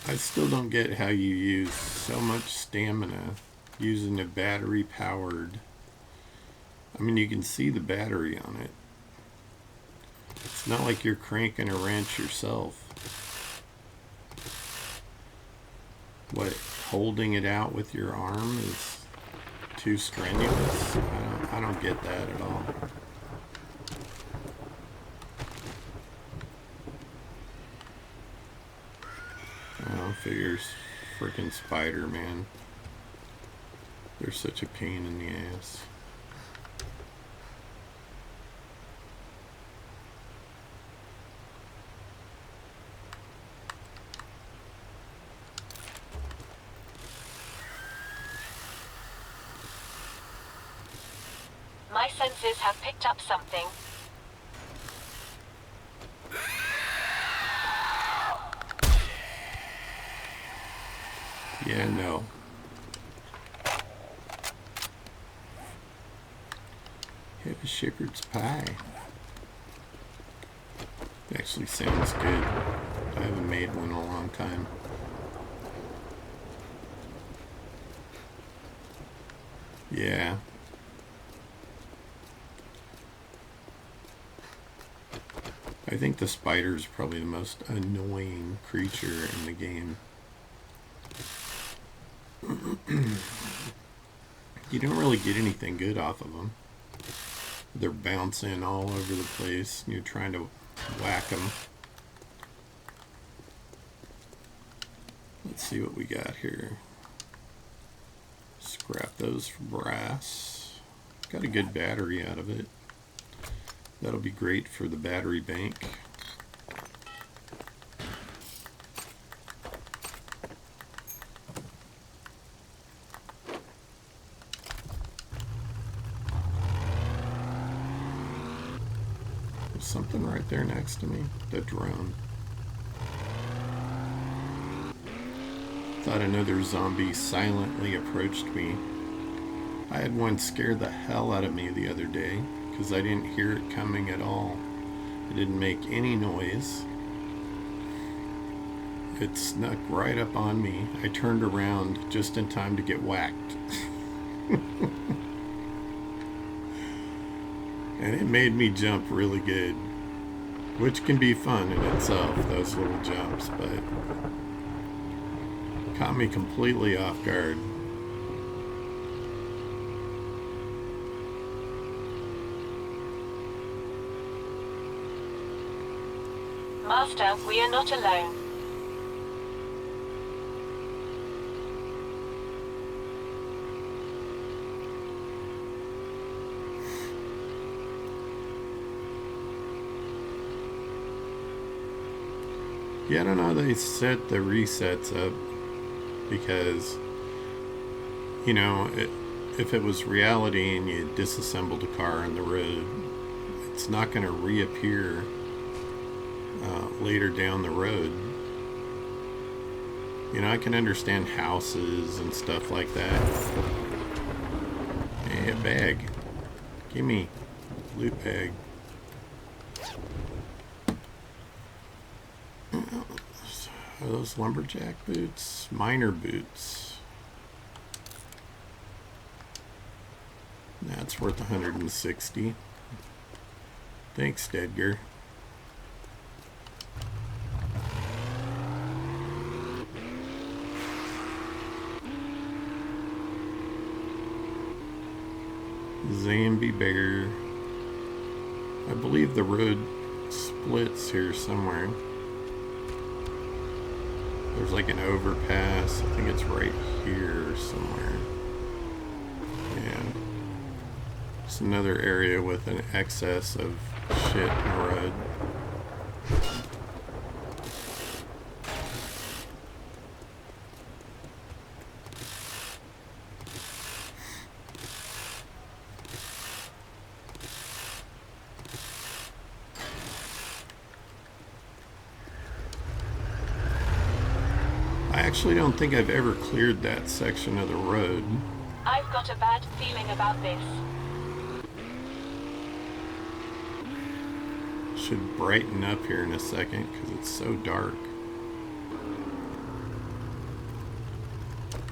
I still don't get how you use so much stamina using a battery powered. I mean, you can see the battery on it. It's not like you're cranking a wrench yourself. What, holding it out with your arm is too strenuous? I don't get that at all. Oh, figures. Frickin' spider, man. They're such a pain in the ass. My senses have picked up something. Yeah, no. Have a shepherd's pie. Actually sounds good. I haven't made one in a long time. Yeah. I think the spider is probably the most annoying creature in the game. You don't really get anything good off of them. They're bouncing all over the place and you're trying to whack them. Let's see what we got here. Scrap those for brass. Got a good battery out of it. That'll be great for the battery bank. There's something right there next to me. The drone. Thought another zombie silently approached me. I had one scare the hell out of me the other day because I didn't hear it coming at all. It didn't make any noise. It snuck right up on me. I turned around just in time to get whacked. And it made me jump really good, which can be fun in itself, those little jumps, but caught me completely off guard. Master, we are not alone. Yeah, I don't know how they set the resets up because, you know, if it was reality and you disassembled a car on the road, it's not going to reappear later down the road. You know, I can understand houses and stuff like that. Hey, a bag. Gimme. Loot bag. Are those lumberjack boots? Miner boots. That's worth 160. Thanks, Edgar. Zombie bear. I believe the road splits here somewhere. There's like an overpass. I think it's right here somewhere. Yeah. It's another area with an excess of shit and road. I actually don't think I've ever cleared that section of the road. I've got a bad feeling about this. Should brighten up here in a second because it's so dark.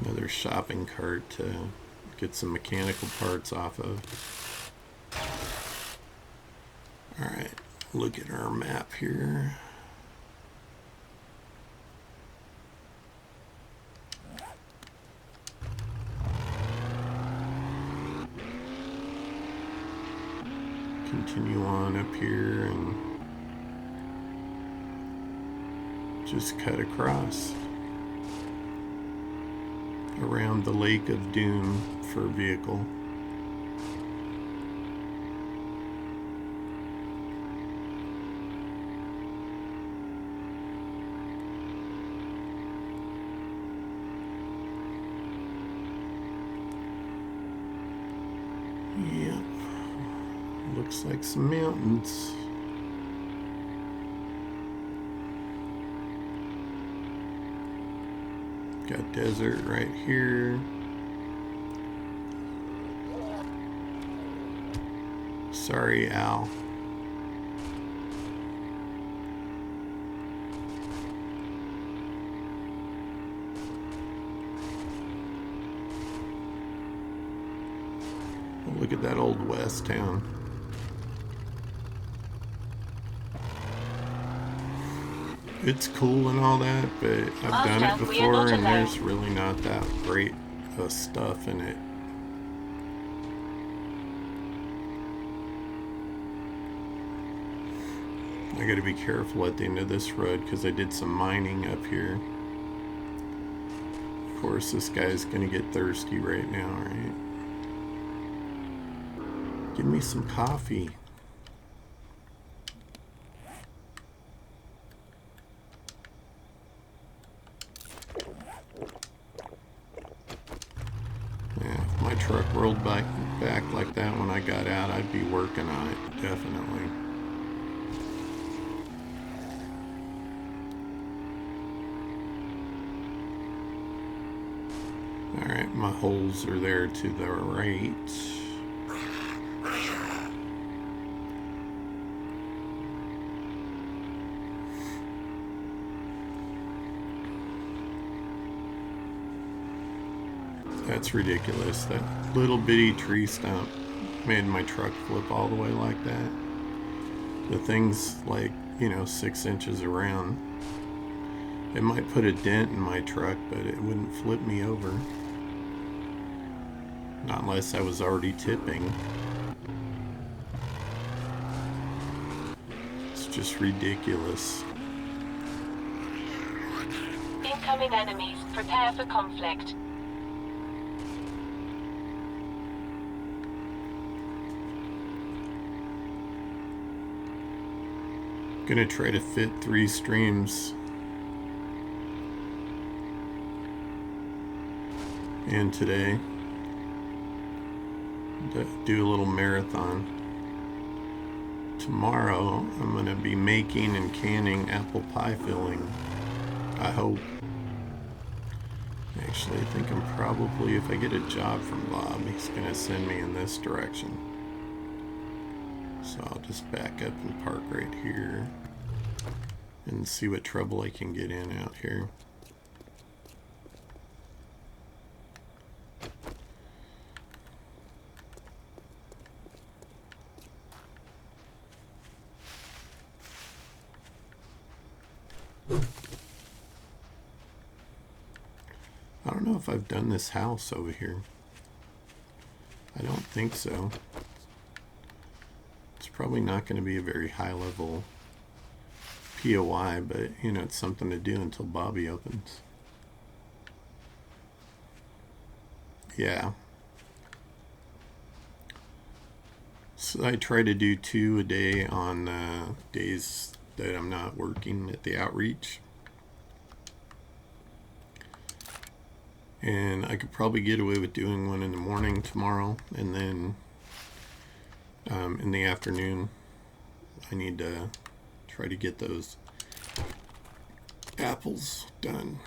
Another shopping cart to get some mechanical parts off of. Alright, look at our map here. Continue on up here and just cut across around the Lake of Doom for a vehicle. Yep. Looks like some mountains. Got desert right here. Sorry, Al. Look at that old west town. It's cool and all that, but I've done it before and there's really not that great stuff in it. I gotta be careful at the end of this road because I did some mining up here. Of course, this guy's gonna get thirsty right now, right? Give me some coffee. Truck rolled back like that when I got out, I'd be working on it, definitely. Alright, my holes are there to the right. That's ridiculous. That little bitty tree stump made my truck flip all the way like that. The thing's like, 6 inches around. It might put a dent in my truck, but it wouldn't flip me over. Not unless I was already tipping. It's just ridiculous. Incoming enemies. Prepare for conflict. Gonna try to fit 3 streams in today. Do a little marathon. Tomorrow I'm gonna be making and canning apple pie filling. I hope. Actually, I think I'm probably, if I get a job from Bob, he's gonna send me in this direction. So I'll just back up and park right here and see what trouble I can get in out here. I don't know if I've done this house over here. I don't think so. It's probably not going to be a very high level POI, but you know, it's something to do until Bobby opens. Yeah. So I try to do 2 a day on days that I'm not working at the outreach. And I could probably get away with doing one in the morning tomorrow, and then in the afternoon I need to try to get those apples done.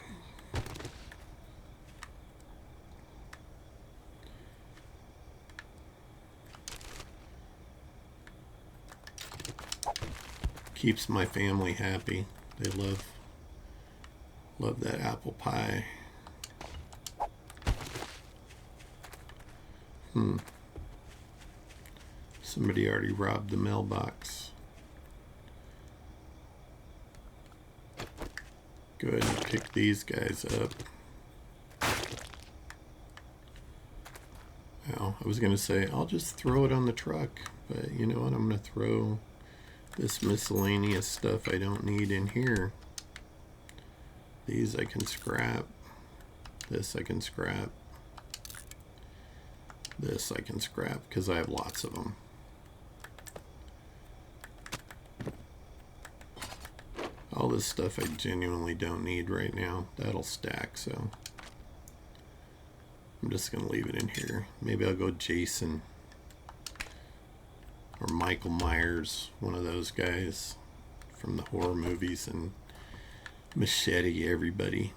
Keeps my family happy. They love that apple pie. Somebody already robbed the mailbox. Go ahead and pick these guys up. Now, I was going to say, I'll just throw it on the truck, but you know what? I'm going to throw this miscellaneous stuff I don't need in here. These I can scrap. This I can scrap. This I can scrap because I have lots of them. All this stuff I genuinely don't need right now. That'll stack, so I'm just going to leave it in here. Maybe I'll go Jason or Michael Myers, one of those guys from the horror movies, and machete everybody.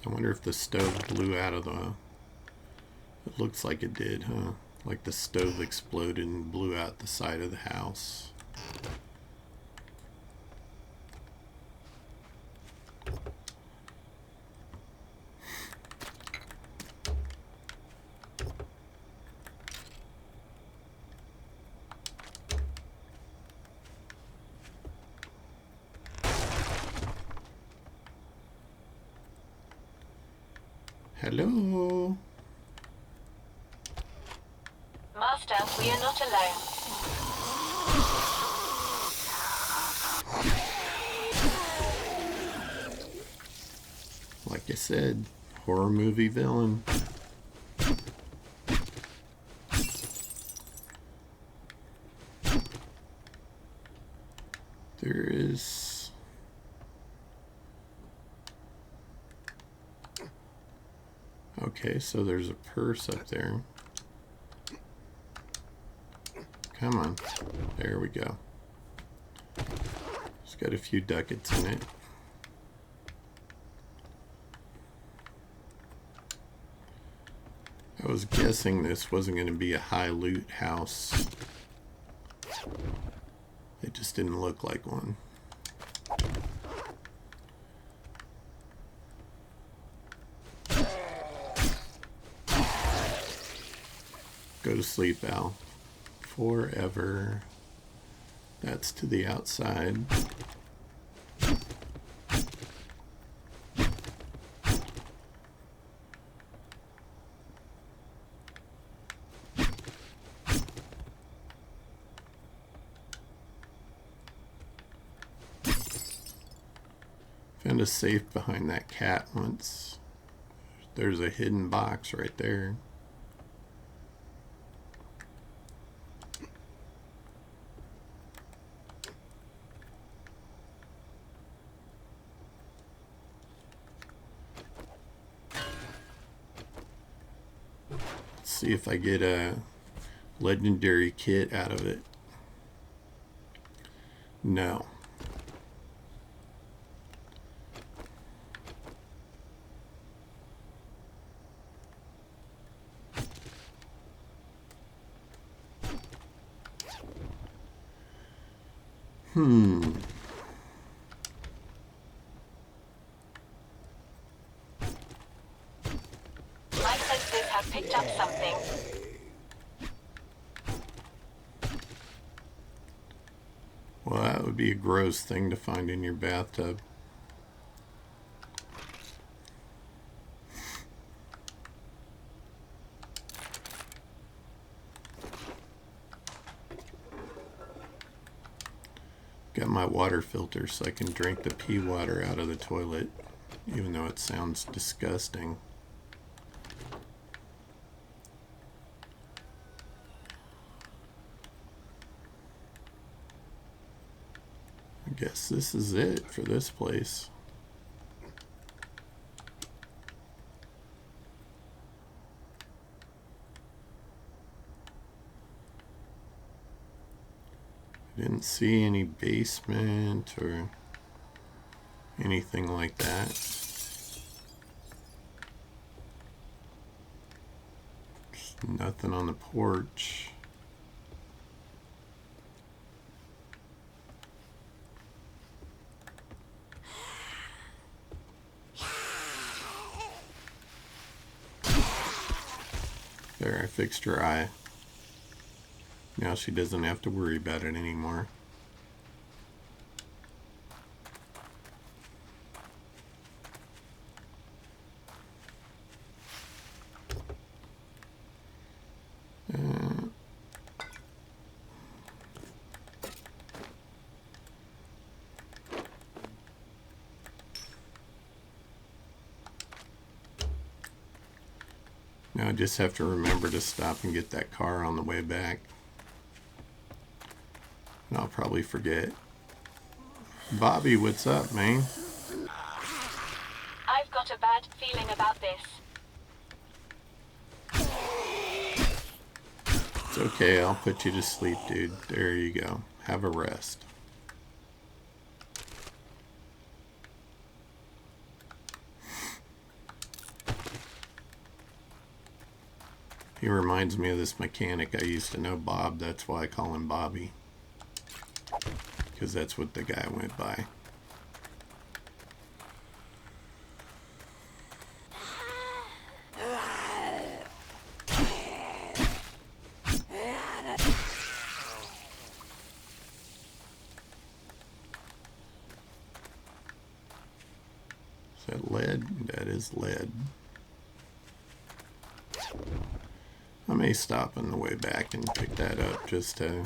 I wonder if the stove blew out of the... It looks like it did, huh? Like the stove exploded and blew out the side of the house. Hello? Master, we are not alone. Like I said, horror movie villain. There is... Okay, so there's a purse up there. Come on. There we go. It's got a few ducats in it. I was guessing this wasn't going to be a high loot house. It just didn't look like one. Go to sleep, Al. Forever. That's to the outside. Found a safe behind that cat once. There's a hidden box right there. See if I get a legendary kit out of it. No. My senses have picked up something. Well, that would be a gross thing to find in your bathtub. Got my water filter so I can drink the pea water out of the toilet, even though it sounds disgusting. I guess this is it for this place. Didn't see any basement or anything like that. Just nothing on the porch. There, I fixed her eye. Now she doesn't have to worry about it anymore. Now I just have to remember to stop and get that car on the way back. And I'll probably forget. Bobby, what's up, man? I've got a bad feeling about this. It's okay, I'll put you to sleep, dude. There you go. Have a rest. He reminds me of this mechanic I used to know, Bob. That's why I call him Bobby. Because that's what the guy went by. Is that lead? That is lead. I may stop on the way back and pick that up just to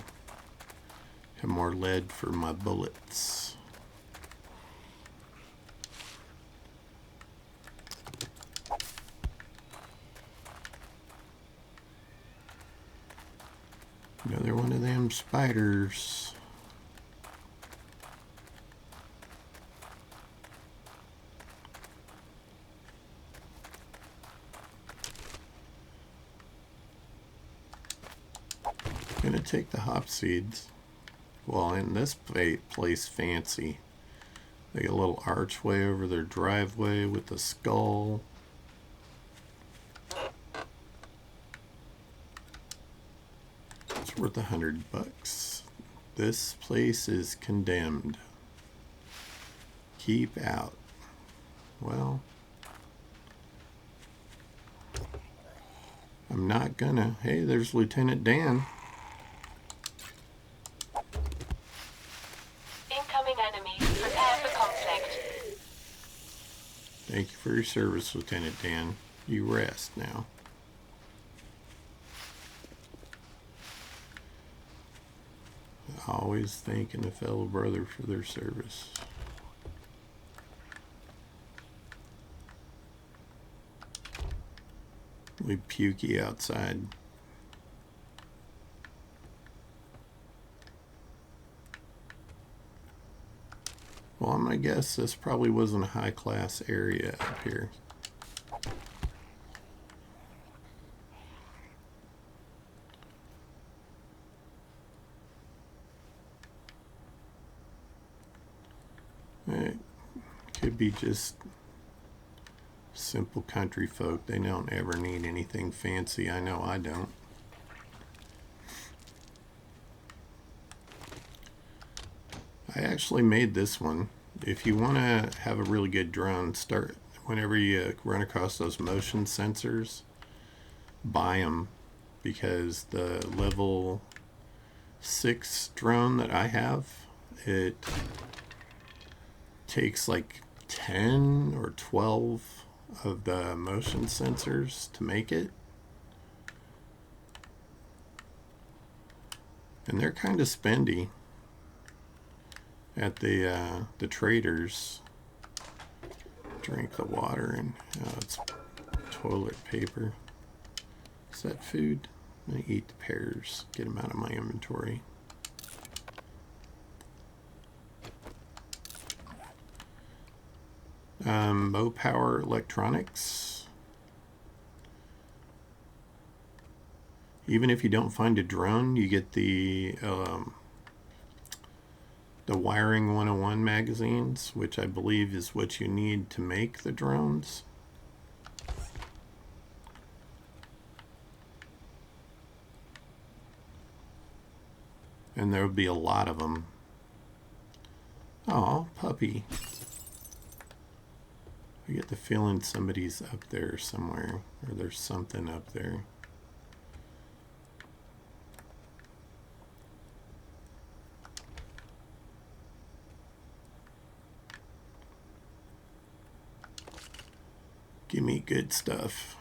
have more lead for my bullets. Another one of them spiders. Gonna take the hop seeds. Well, in this place fancy. They got a little archway over their driveway with a skull. It's worth $100. This place is condemned. Keep out. Well, I'm not gonna. Hey, there's Lieutenant Dan. Incoming enemies. Prepare for conflict. Thank you for your service, Lieutenant Dan. You rest now. Always thanking a fellow brother for their service. We pukey outside. Well, I'm gonna guess this probably wasn't a high-class area up here. It could be just simple country folk. They don't ever need anything fancy. I know I don't. I actually made this one. If you want to have a really good drone, start whenever you run across those motion sensors, buy them, because the level 6 drone that I have, it takes like 10 or 12 of the motion sensors to make it. And they're kind of spendy. at the traders. Drink the water and it's toilet paper. Is that food? I'm gonna eat the pears. Get them out of my inventory. Low power electronics. Even if you don't find a drone, you get the Wiring 101 magazines, which I believe is what you need to make the drones. And there would be a lot of them. Oh, puppy. I get the feeling somebody's up there somewhere, or there's something up there. Give me good stuff.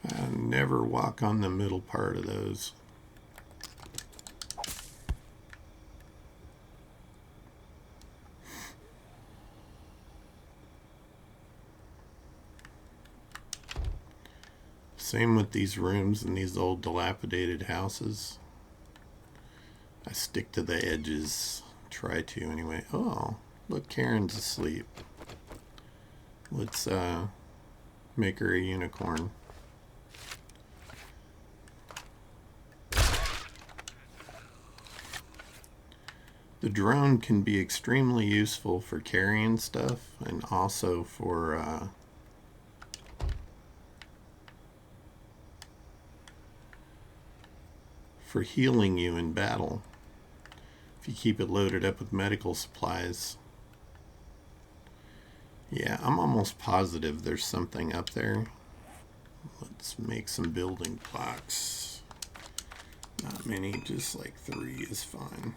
I never walk on the middle part of those. Same with these rooms in these old dilapidated houses. I stick to the edges. Try to anyway. Oh, look, Karen's asleep. Let's make her a unicorn. The drone can be extremely useful for carrying stuff and also for healing you in battle. If you keep it loaded up with medical supplies. Yeah, I'm almost positive there's something up there. Let's make some building blocks. Not many, just like 3 is fine.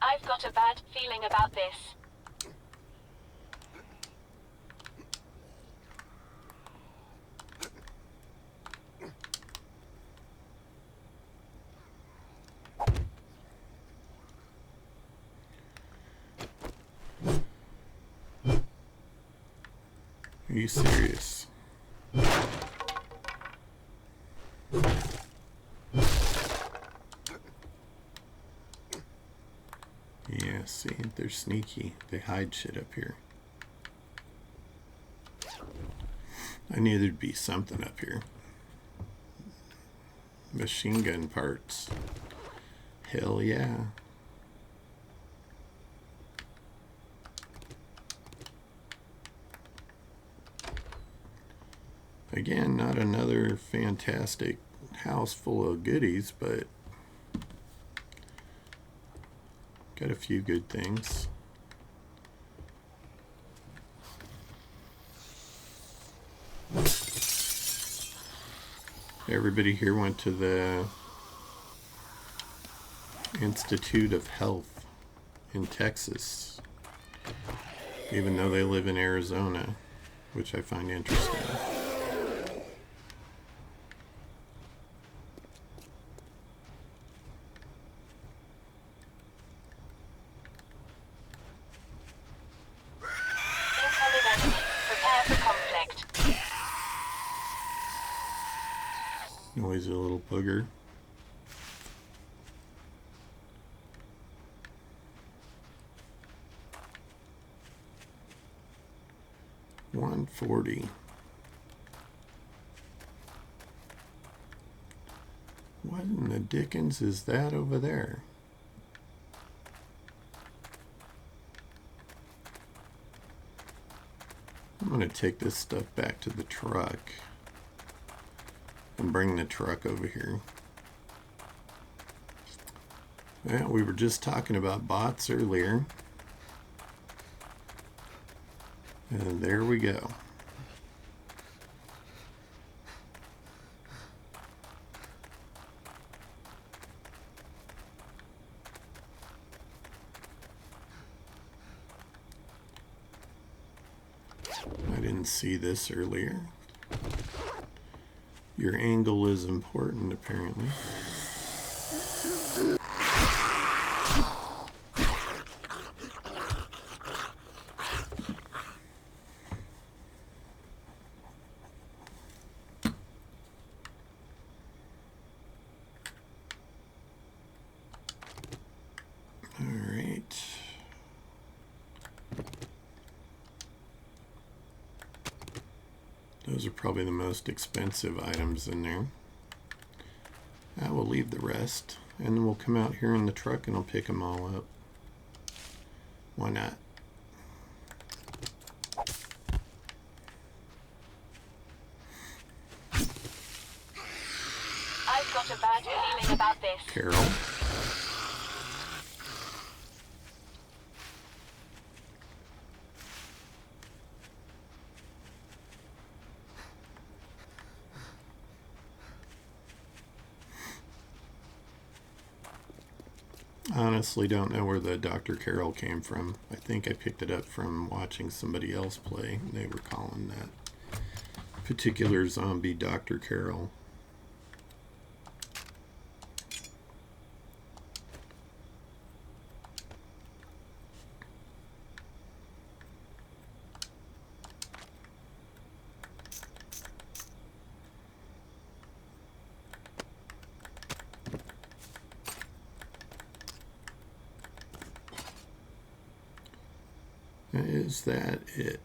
I've got a bad feeling about this. Are you serious? Yeah, see, they're sneaky. They hide shit up here. I knew there'd be something up here. Machine gun parts. Hell yeah. Again, not another fantastic house full of goodies, but got a few good things. Everybody here went to the Institute of Health in Texas, even though they live in Arizona, which I find interesting. Incoming enemy. Prepare for conflict. Noisy little booger. $140. What in the dickens is that over there? I'm going to take this stuff back to the truck and bring the truck over here. Well, we were just talking about bots earlier. And there we go. I didn't see this earlier. Your angle is important, apparently. Those are probably the most expensive items in there. I will leave the rest, and then we'll come out here in the truck and I'll pick them all up. Why not? I've got a bad feeling about this. Carol. Honestly don't know where the Dr. Carol came from. I think I picked it up from watching somebody else play. They were calling that particular zombie Dr. Carol. Is that it?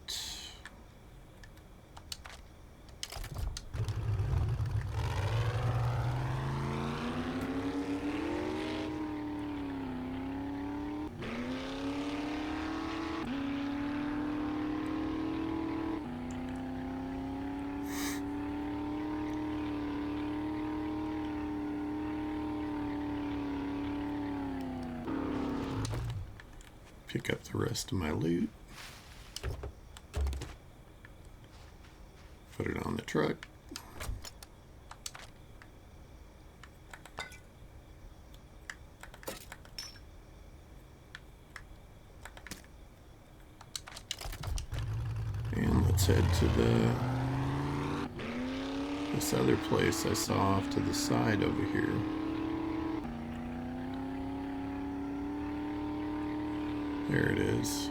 Pick up the rest of my loot. Put it on the truck. And let's head to this other place I saw off to the side over here. There it is.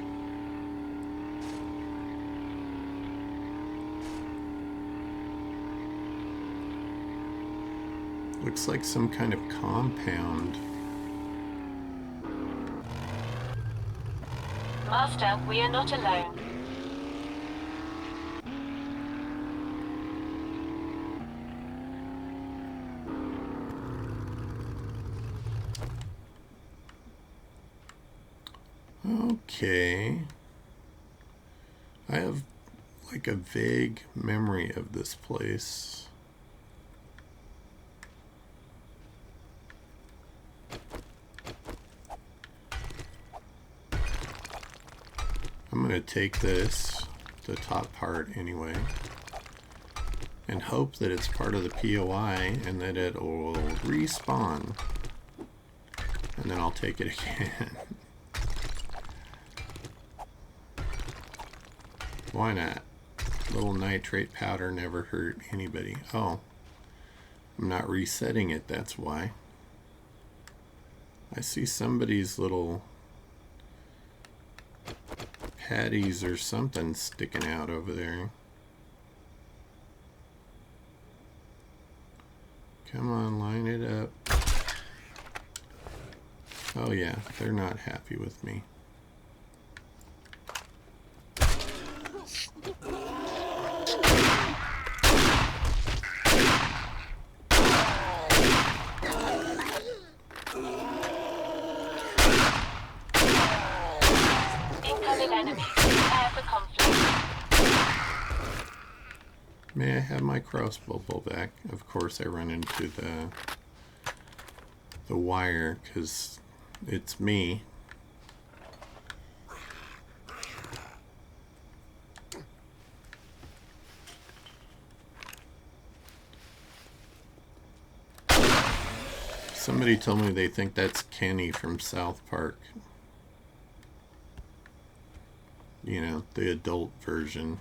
Looks like some kind of compound. Master, we are not alone. Okay. I have like a vague memory of this place. I'm going to take this, the top part anyway, and hope that it's part of the POI and that it will respawn. And then I'll take it again. Why not? Little nitrate powder never hurt anybody. Oh, I'm not resetting it, that's why. I see somebody's little patties or something sticking out over there. Come on, line it up. Oh yeah, they're not happy with me. Incoming enemies. Prepare for conflict. May I have my crossbow bow back? Of course I run into the wire because it's me. Somebody told me they think that's Kenny from South Park. You know, the adult version.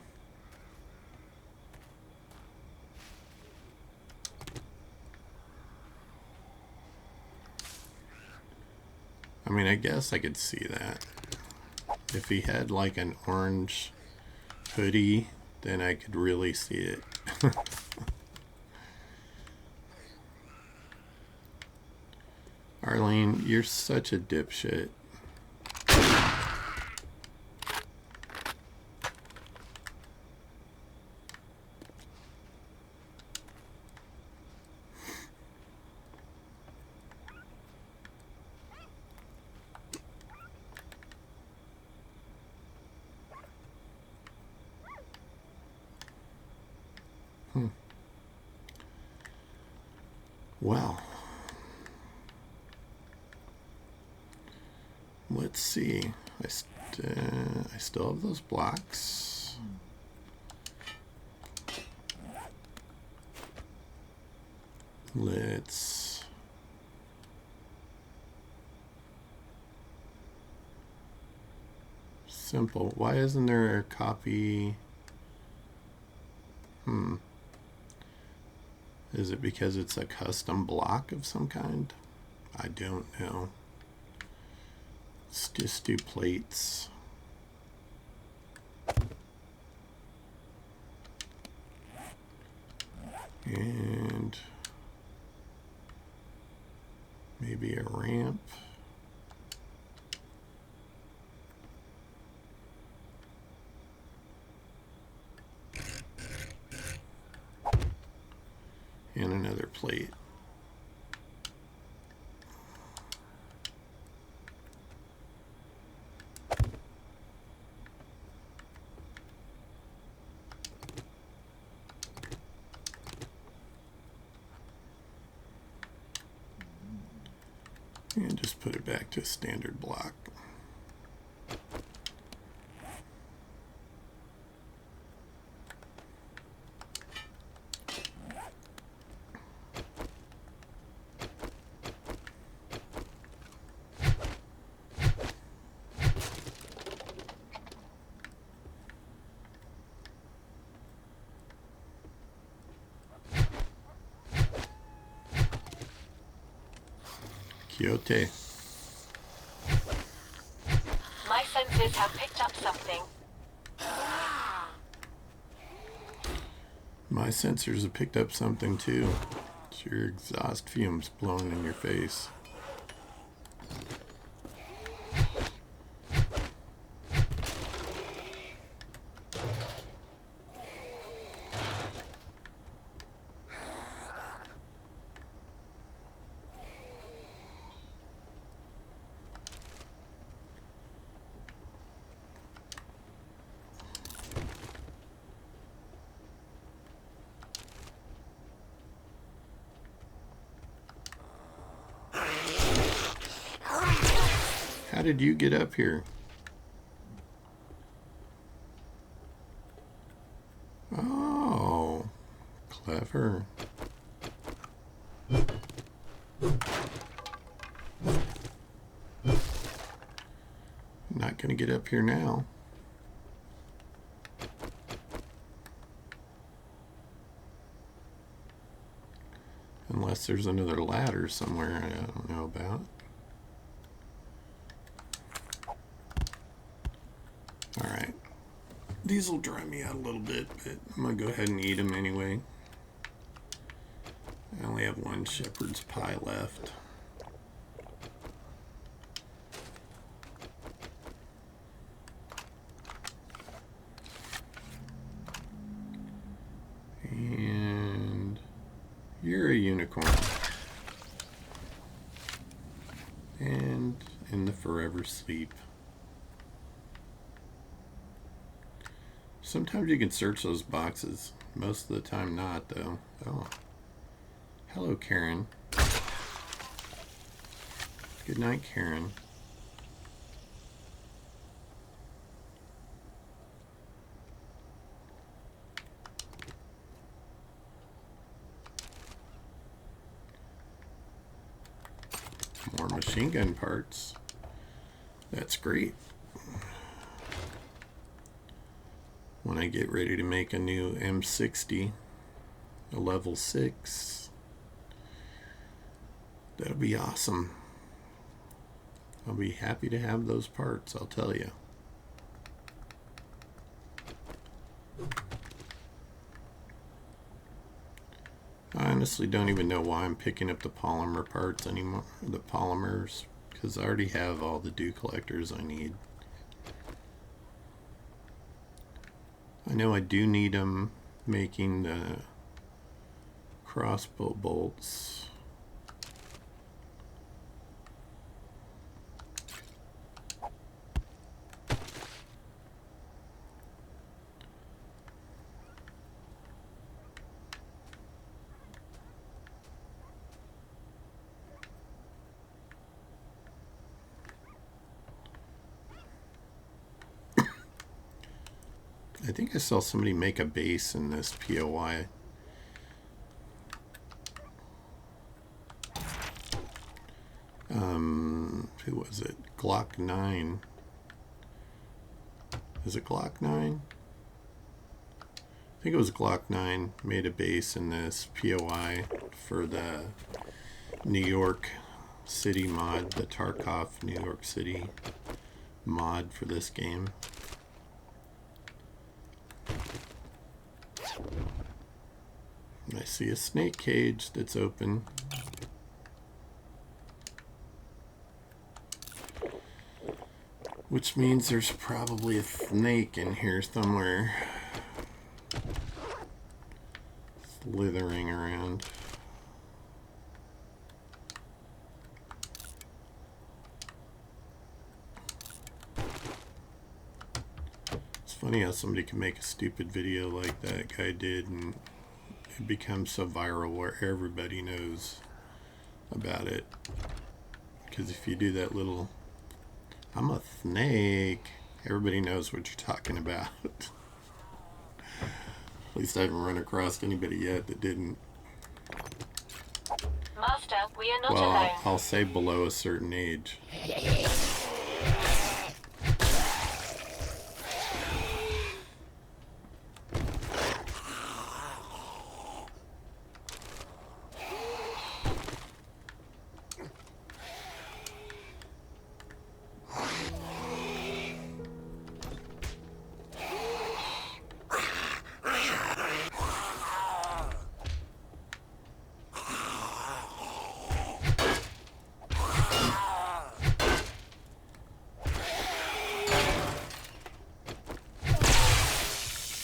I mean, I guess I could see that. If he had like an orange hoodie, then I could really see it. Arlene, you're such a dipshit. Well, let's see. I still have those blocks. Let's simple. Why isn't there a copy? Is it because it's a custom block of some kind? I don't know. Let's just do plates. And maybe a ramp. And another plate. And just put it back to a standard block. Quixote. My senses have picked up something. My sensors have picked up something too. It's your exhaust fumes blowing in your face. How did you get up here? Oh, clever. Not gonna get up here now. Unless there's another ladder somewhere I don't know about. Alright. These will dry me out a little bit, but I'm going to go ahead and eat them anyway. I only have one shepherd's pie left. And you're a unicorn. And in the forever sleep. Sometimes you can search those boxes. Most of the time not, though. Oh. Hello, Karen. Good night, Karen. More machine gun parts. That's great. When I get ready to make a new M60, a level 6, that'll be awesome. I'll be happy to have those parts, I'll tell you. I honestly don't even know why I'm picking up the polymer parts anymore, the polymers, because I already have all the dew collectors I need. I know I do need them making the crossbow bolts. I think I saw somebody make a base in this POI. Who was it? Glock 9. Is it Glock 9? I think it was Glock 9 made a base in this POI for the New York City mod, the Tarkov New York City mod for this game. I see a snake cage that's open. Which means there's probably a snake in here somewhere. Slithering around. It's funny how somebody can make a stupid video like that guy did and it becomes so viral where everybody knows about it. Because if you do that little, I'm a snake, everybody knows what you're talking about. At least I haven't run across anybody yet that didn't. Master, we are not Well, alone. I'll say below a certain age.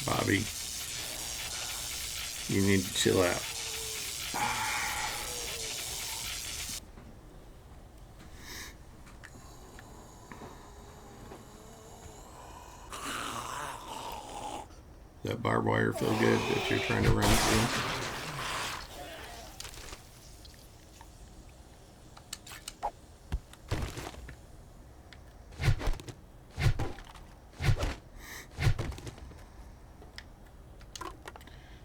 Bobby, you need to chill out. Does that barbed wire feel good that you're trying to run through?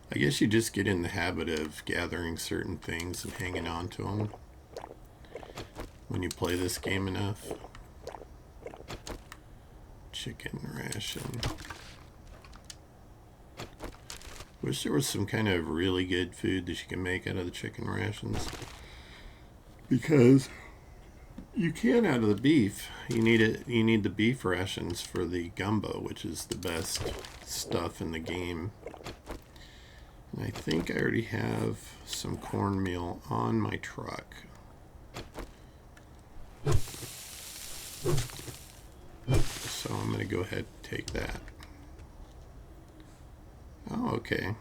I guess you just get in the habit of gathering certain things and hanging on to them when you play this game enough. Chicken ration. Wish there was some kind of really good food that you can make out of the chicken rations. Because you can out of the beef. You need it. You need the beef rations for the gumbo, which is the best stuff in the game. And I think I already have some cornmeal on my truck. So I'm going to go ahead and take that. Oh, okay.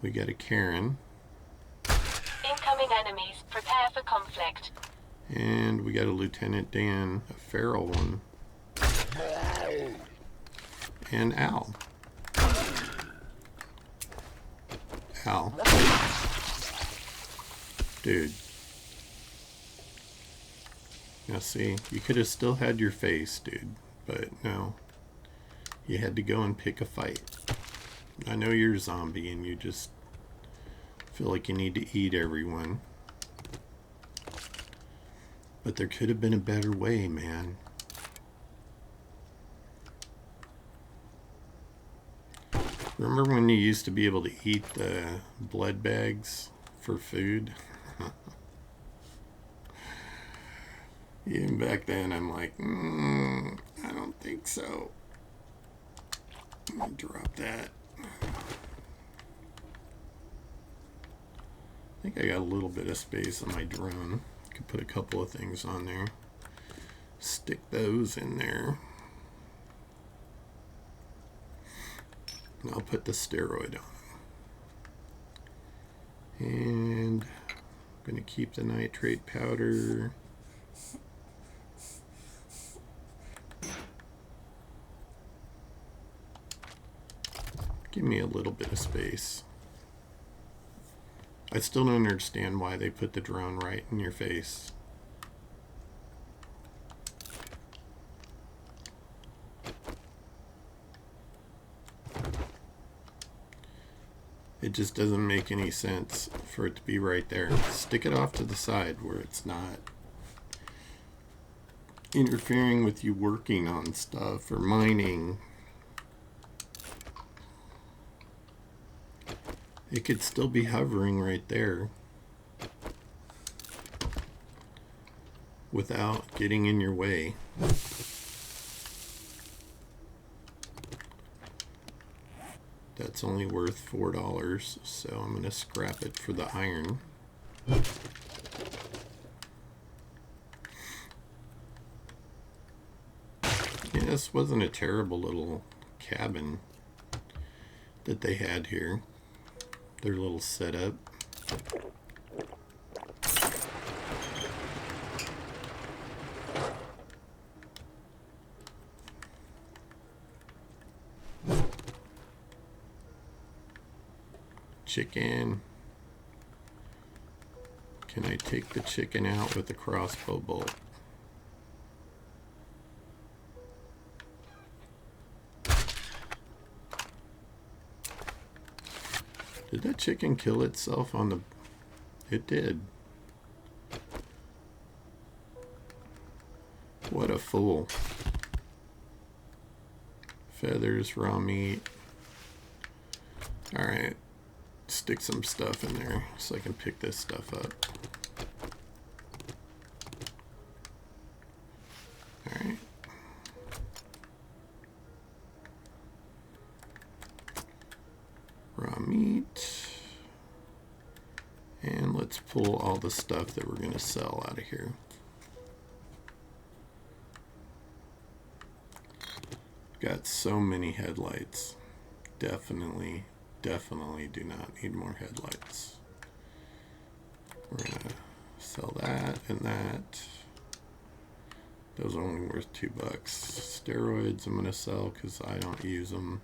We got a Karen. Incoming enemies. Prepare for conflict. And we got a Lieutenant Dan, a feral one. And Al. Al. Dude. Now see, you could have still had your face, dude. But no. You had to go and pick a fight. I know you're a zombie and you just feel like you need to eat everyone. But there could have been a better way, man. Remember when you used to be able to eat the blood bags for food? Even back then, I'm like, I don't think so. Let me drop that. I think I got a little bit of space on my drone. Could put a couple of things on there. Stick those in there. And I'll put the steroid on. And I'm going to keep the nitrate powder. Give me a little bit of space. I still don't understand why they put the drone right in your face. It just doesn't make any sense for it to be right there. Stick it off to the side where it's not interfering with you working on stuff or mining. It could still be hovering right there without getting in your way. That's only worth $4, so I'm going to scrap it for the iron. Yeah, this wasn't a terrible little cabin that they had here. Their little setup. Chicken. Can I take the chicken out with a crossbow bolt? Did that chicken kill itself on the... It did. What a fool. Feathers, raw meat. Alright. Stick some stuff in there so I can pick this stuff up. Alright. Raw meat. And let's pull all the stuff that we're going to sell out of here. Got so many headlights. Definitely do not need more headlights. We're going to sell that and that. Those are only worth $2. Steroids I'm going to sell because I don't use them.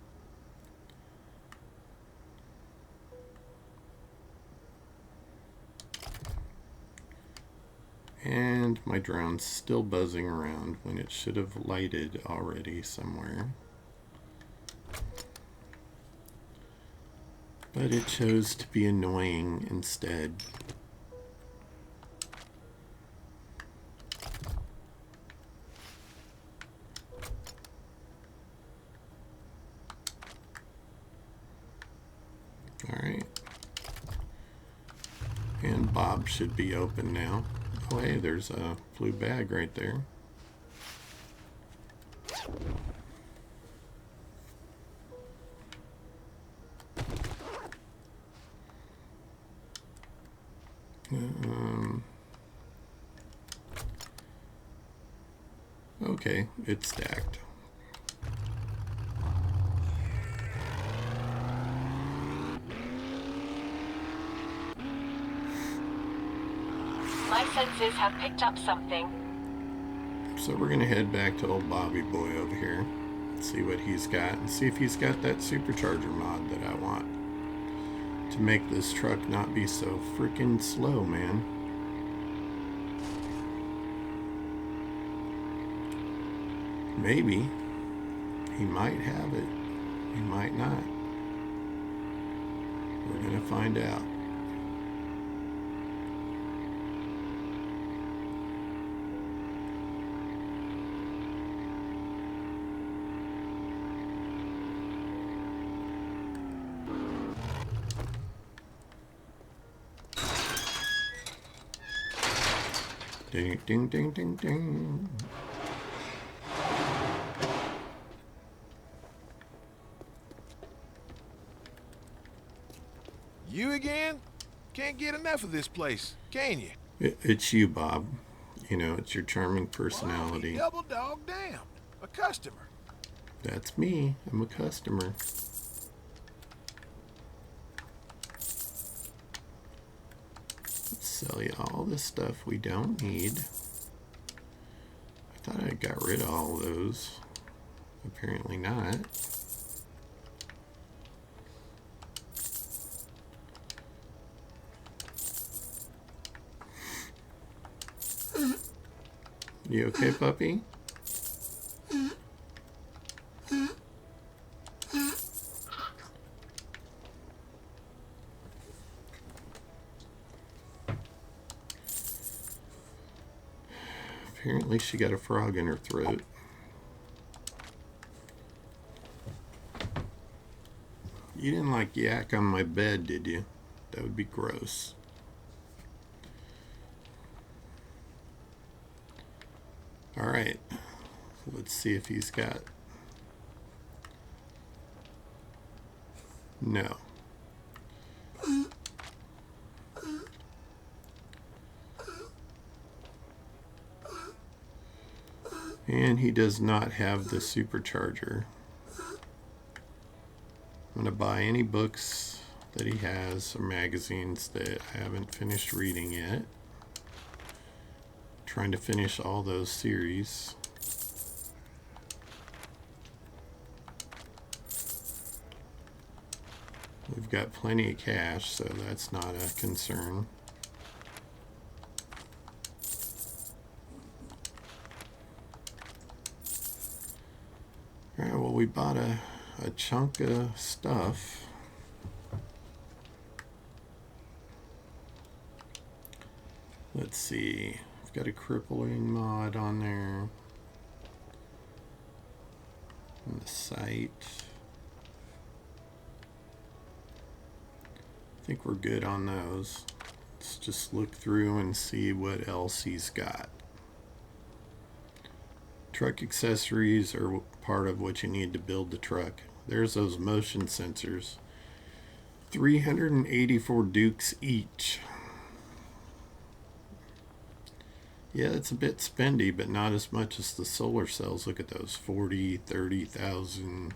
And my drone's still buzzing around when it should have lighted already somewhere. But it chose to be annoying instead. Alright. And Bob should be open now. Oh hey, there's a blue bag right there. Okay, it's stacked. My sensors have picked up something. So we're gonna head back to old Bobby Boy over here, see what he's got, and see if he's got that supercharger mod that I want to make this truck not be so freaking slow, man. Maybe. He might have it. He might not. We're gonna find out. Ding, ding, ding, ding, ding. You again? Can't get enough of this place, can you? It's you, Bob. You know, it's your charming personality. Double dog damned. A customer. That's me. I'm a customer. Let's sell you all this stuff we don't need. I thought I got rid of all those. Apparently not. You okay, puppy? Apparently she got a frog in her throat. You didn't like yak on my bed, did you? That would be gross. Alright, let's see if he's got... No. And he does not have the supercharger. I'm going to buy any books that he has or magazines that I haven't finished reading yet. Trying to finish all those series. We've got plenty of cash, so that's not a concern. Alright, well, we bought a chunk of stuff. Let's see. We've got a crippling mod on there. On the site. I think we're good on those. Let's just look through and see what else he's got. Truck accessories are part of what you need to build the truck. There's those motion sensors. 384 Dukes each. Yeah, it's a bit spendy, but not as much as the solar cells. Look at those, 40, 30,000.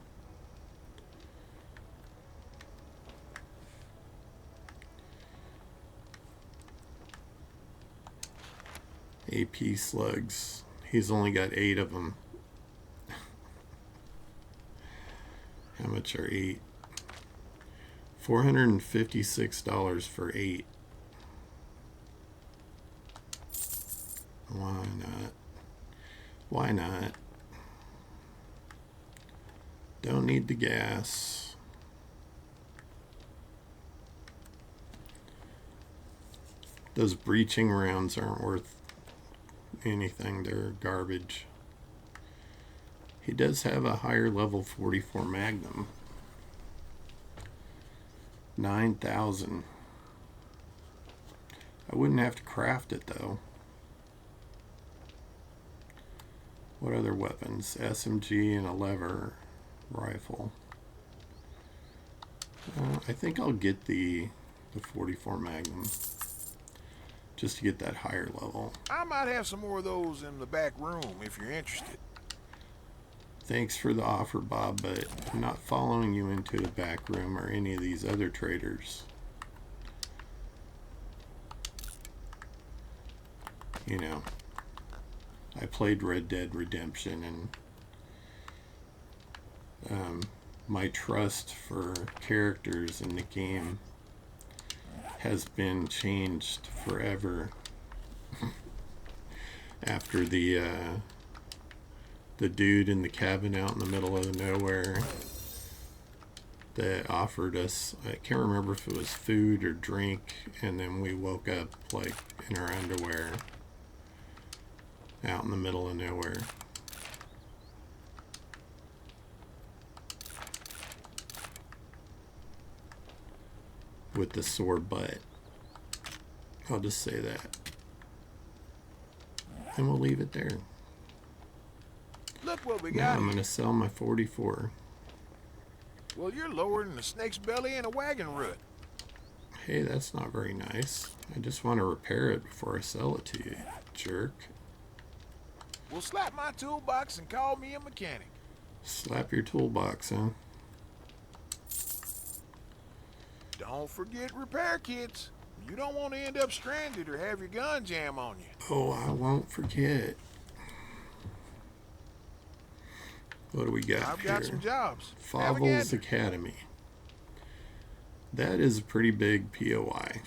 AP slugs. He's only got 8 of them. How much are 8? $456 for 8. Why not? Why not? Don't need the gas. Those breaching rounds aren't worth anything. They're garbage. He does have a higher level 44 Magnum. 9,000. I wouldn't have to craft it though. What other weapons? SMG and a lever rifle. I think I'll get the 44 Magnum just to get that higher level. I might have some more of those in the back room if you're interested. Thanks for the offer, Bob, but I'm not following you into the back room or any of these other traders. you know, I played Red Dead Redemption, and my trust for characters in the game has been changed forever after the dude in the cabin out in the middle of nowhere that offered us, I can't remember if it was food or drink, and then we woke up like in our underwear out in the middle of nowhere. With the sore butt. I'll just say that. And we'll leave it there. Look what we Now got. I'm going to sell my 44. Well, you're lower than a snake's belly in a wagon root. Hey, that's not very nice. I just want to repair it before I sell it to you, jerk. Well, slap my toolbox and call me a mechanic. Slap your toolbox, huh? Don't forget repair kits. You don't want to end up stranded or have your gun jam on you. Oh, I won't forget. What do we got I've here? got some jobs. Fauvel's Academy. That is a pretty big POI.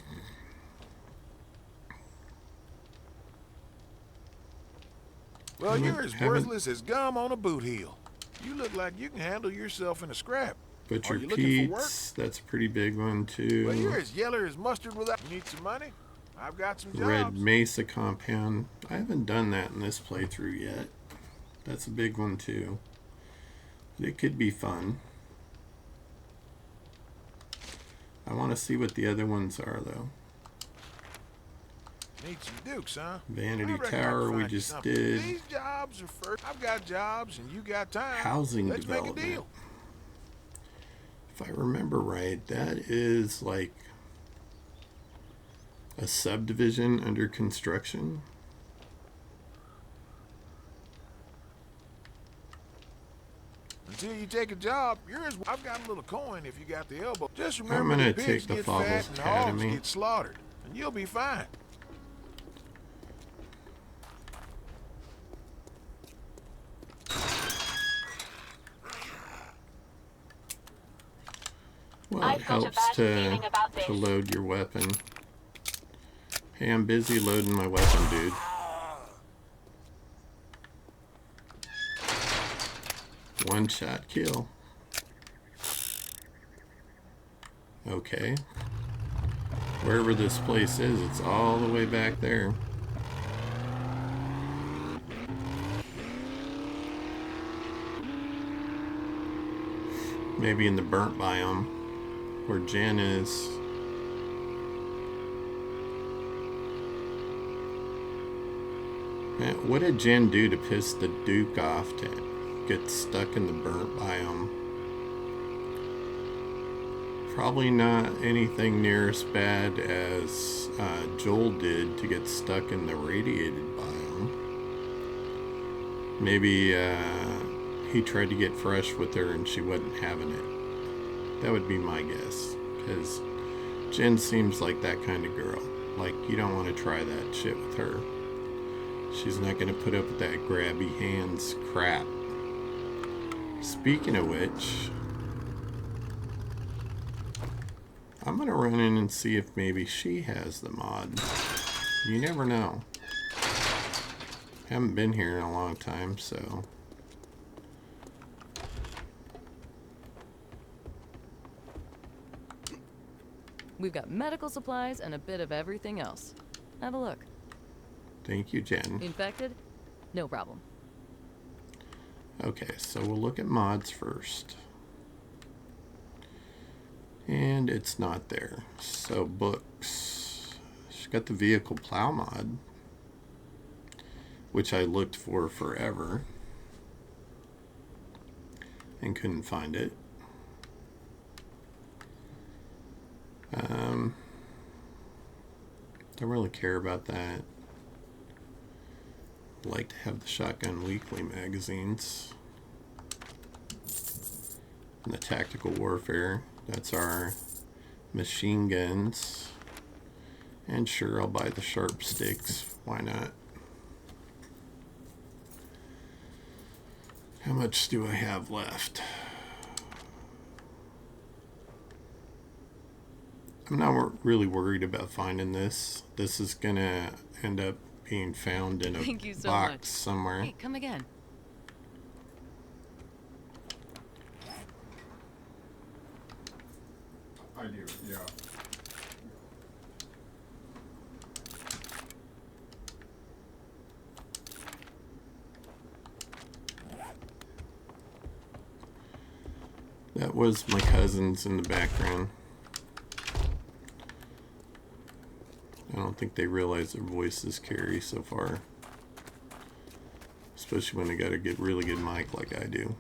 Well, you're as worthless as gum on a boot heel. You look like you can handle yourself in a scrap. Butcher Are you looking for work? Pete's, that's a pretty big one too. Well, you're as yeller as mustard without. You need some money? I've got some jobs. Red Mesa Compound. I haven't done that in this playthrough yet. That's a big one too. But it could be fun. I want to see what the other ones are though. Need some dukes, huh? Vanity I reckon I Tower can we find you just something. did. These jobs are first. I've got jobs and you got time. Housing Let's development. make a deal. If I remember right, that is like a subdivision under construction. Until you take a job, I've got a little coin if you got the elbow. Just I'm remember gonna the pigs take the get Fauvel's fat and hogs Academy. get slaughtered, and you'll be fine. Well, it I've got a helps bad feeling about to this. load your weapon. Hey, I'm busy loading my weapon, dude. One shot kill. Okay. Wherever this place is, it's all the way back there. Maybe in the burnt biome, where Jen is. Man, what did Jen do to piss the Duke off to get stuck in the burnt biome? Probably not anything near as bad as Joel did to get stuck in the radiated biome. Maybe he tried to get fresh with her and she wasn't having it. That would be my guess. Because Jen seems like that kind of girl. Like, you don't want to try that shit with her. She's not going to put up with that grabby hands crap. Speaking of which, I'm going to run in and see if maybe she has the mod. You never know. Haven't been here in a long time, so... We've got medical supplies and a bit of everything else. Have a look. Thank you, Jen. Infected? No problem. Okay, so we'll look at mods first. And it's not there. So books. She's got the vehicle plow mod, which I looked for forever and couldn't find it. Don't really care about that. Like to have the Shotgun Weekly magazines. And the Tactical Warfare. That's our machine guns. And sure, I'll buy the sharp sticks. Why not? How much do I have left? I'm not really worried about finding this. This is gonna end up being found in a Thank you so box much. somewhere. Hey, come again. I do, yeah. That was my cousins in the background. I don't think they realize their voices carry so far. Especially when they got a really good mic like I do.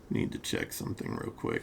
Need to check something real quick.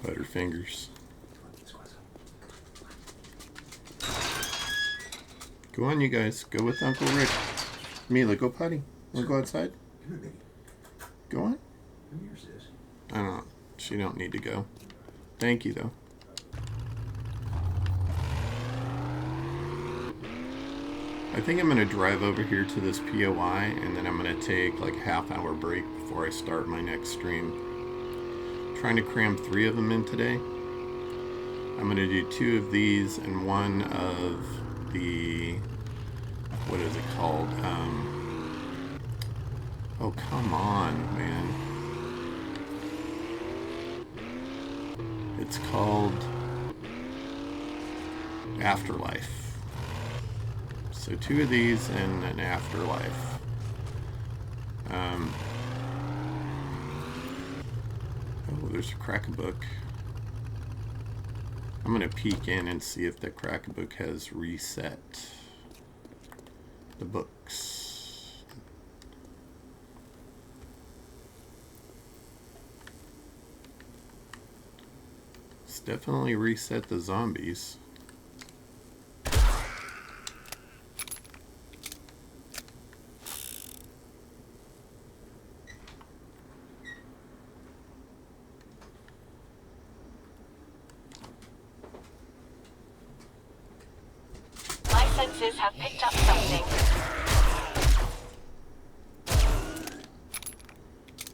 Butterfingers. Go on, you guys. Go with Uncle Rick. Mila, go potty. Wanna go outside? Go on. I don't. She don't need to go. Thank you, though. I think I'm gonna drive over here to this POI, and then I'm gonna take like a half-hour break before I start my next stream. Trying to cram 3 of them in today. I'm going to do 2 of these and 1 of the, what is it called? Oh, come on, man. It's called Afterlife. So 2 of these and an Afterlife. Oh, there's a crack-a-book. I'm going to peek in and see if the crack-a-book has reset the books. It's definitely reset the zombies. Sensors have picked up something.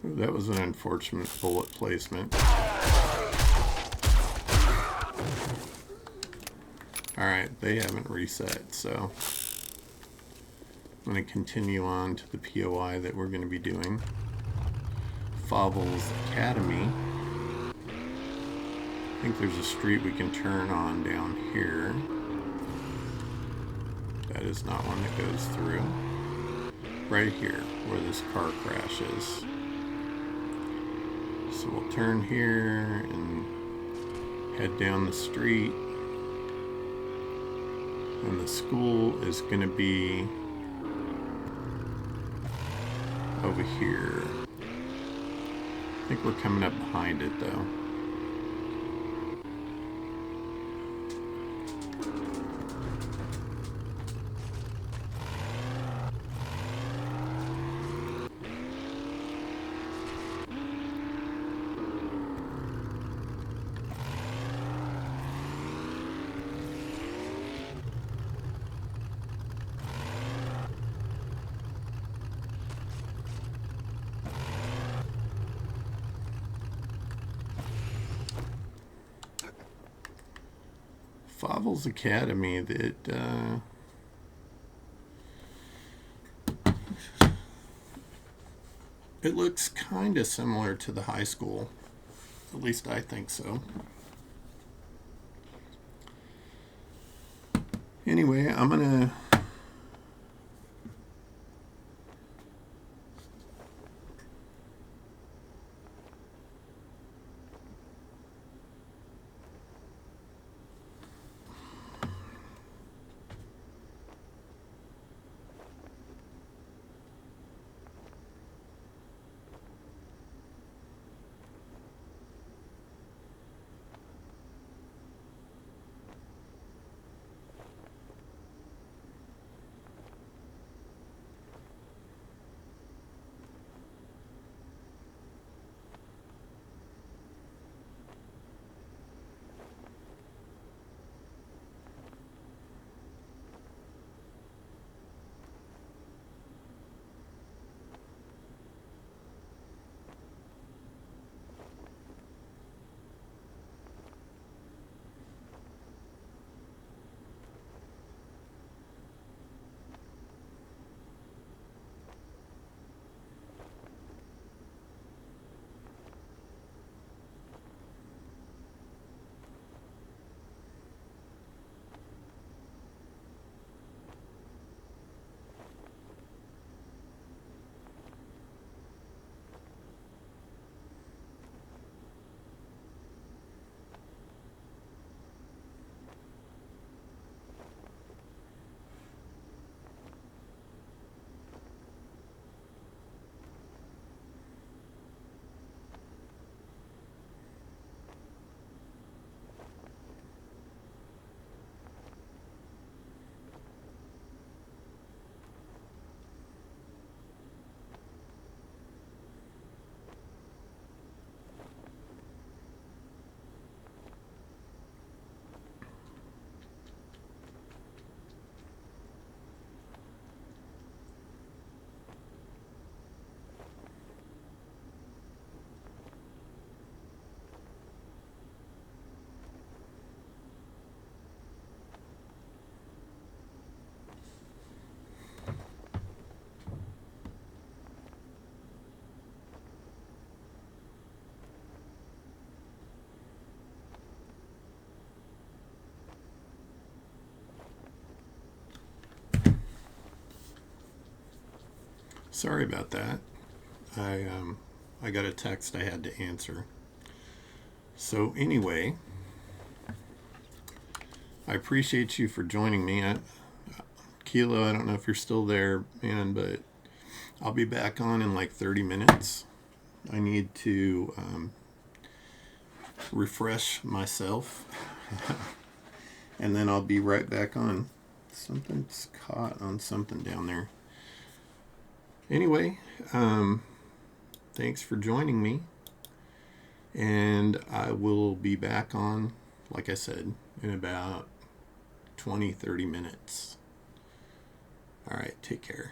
Ooh, that was an unfortunate bullet placement. Alright, they haven't reset, so I'm going to continue on to the POI that we're going to be doing. Fobbles Academy. I think there's a street we can turn on down here. That is not one that goes through. Right here, where this car crash is. So we'll turn here and head down the street. And the school is going to be over here. I think we're coming up behind it, though. Fauvel's Academy that it looks kind of similar to the high school. At least I think so. Anyway, I'm gonna sorry about that. I got a text I had to answer. So anyway, I appreciate you for joining me. Kilo, I don't know if you're still there, man, but I'll be back on in like 30 minutes. I need to refresh myself, and then I'll be right back on. Something's caught on something down there. Anyway, thanks for joining me, and I will be back on, like I said, in about 20-30 minutes. All right, take care.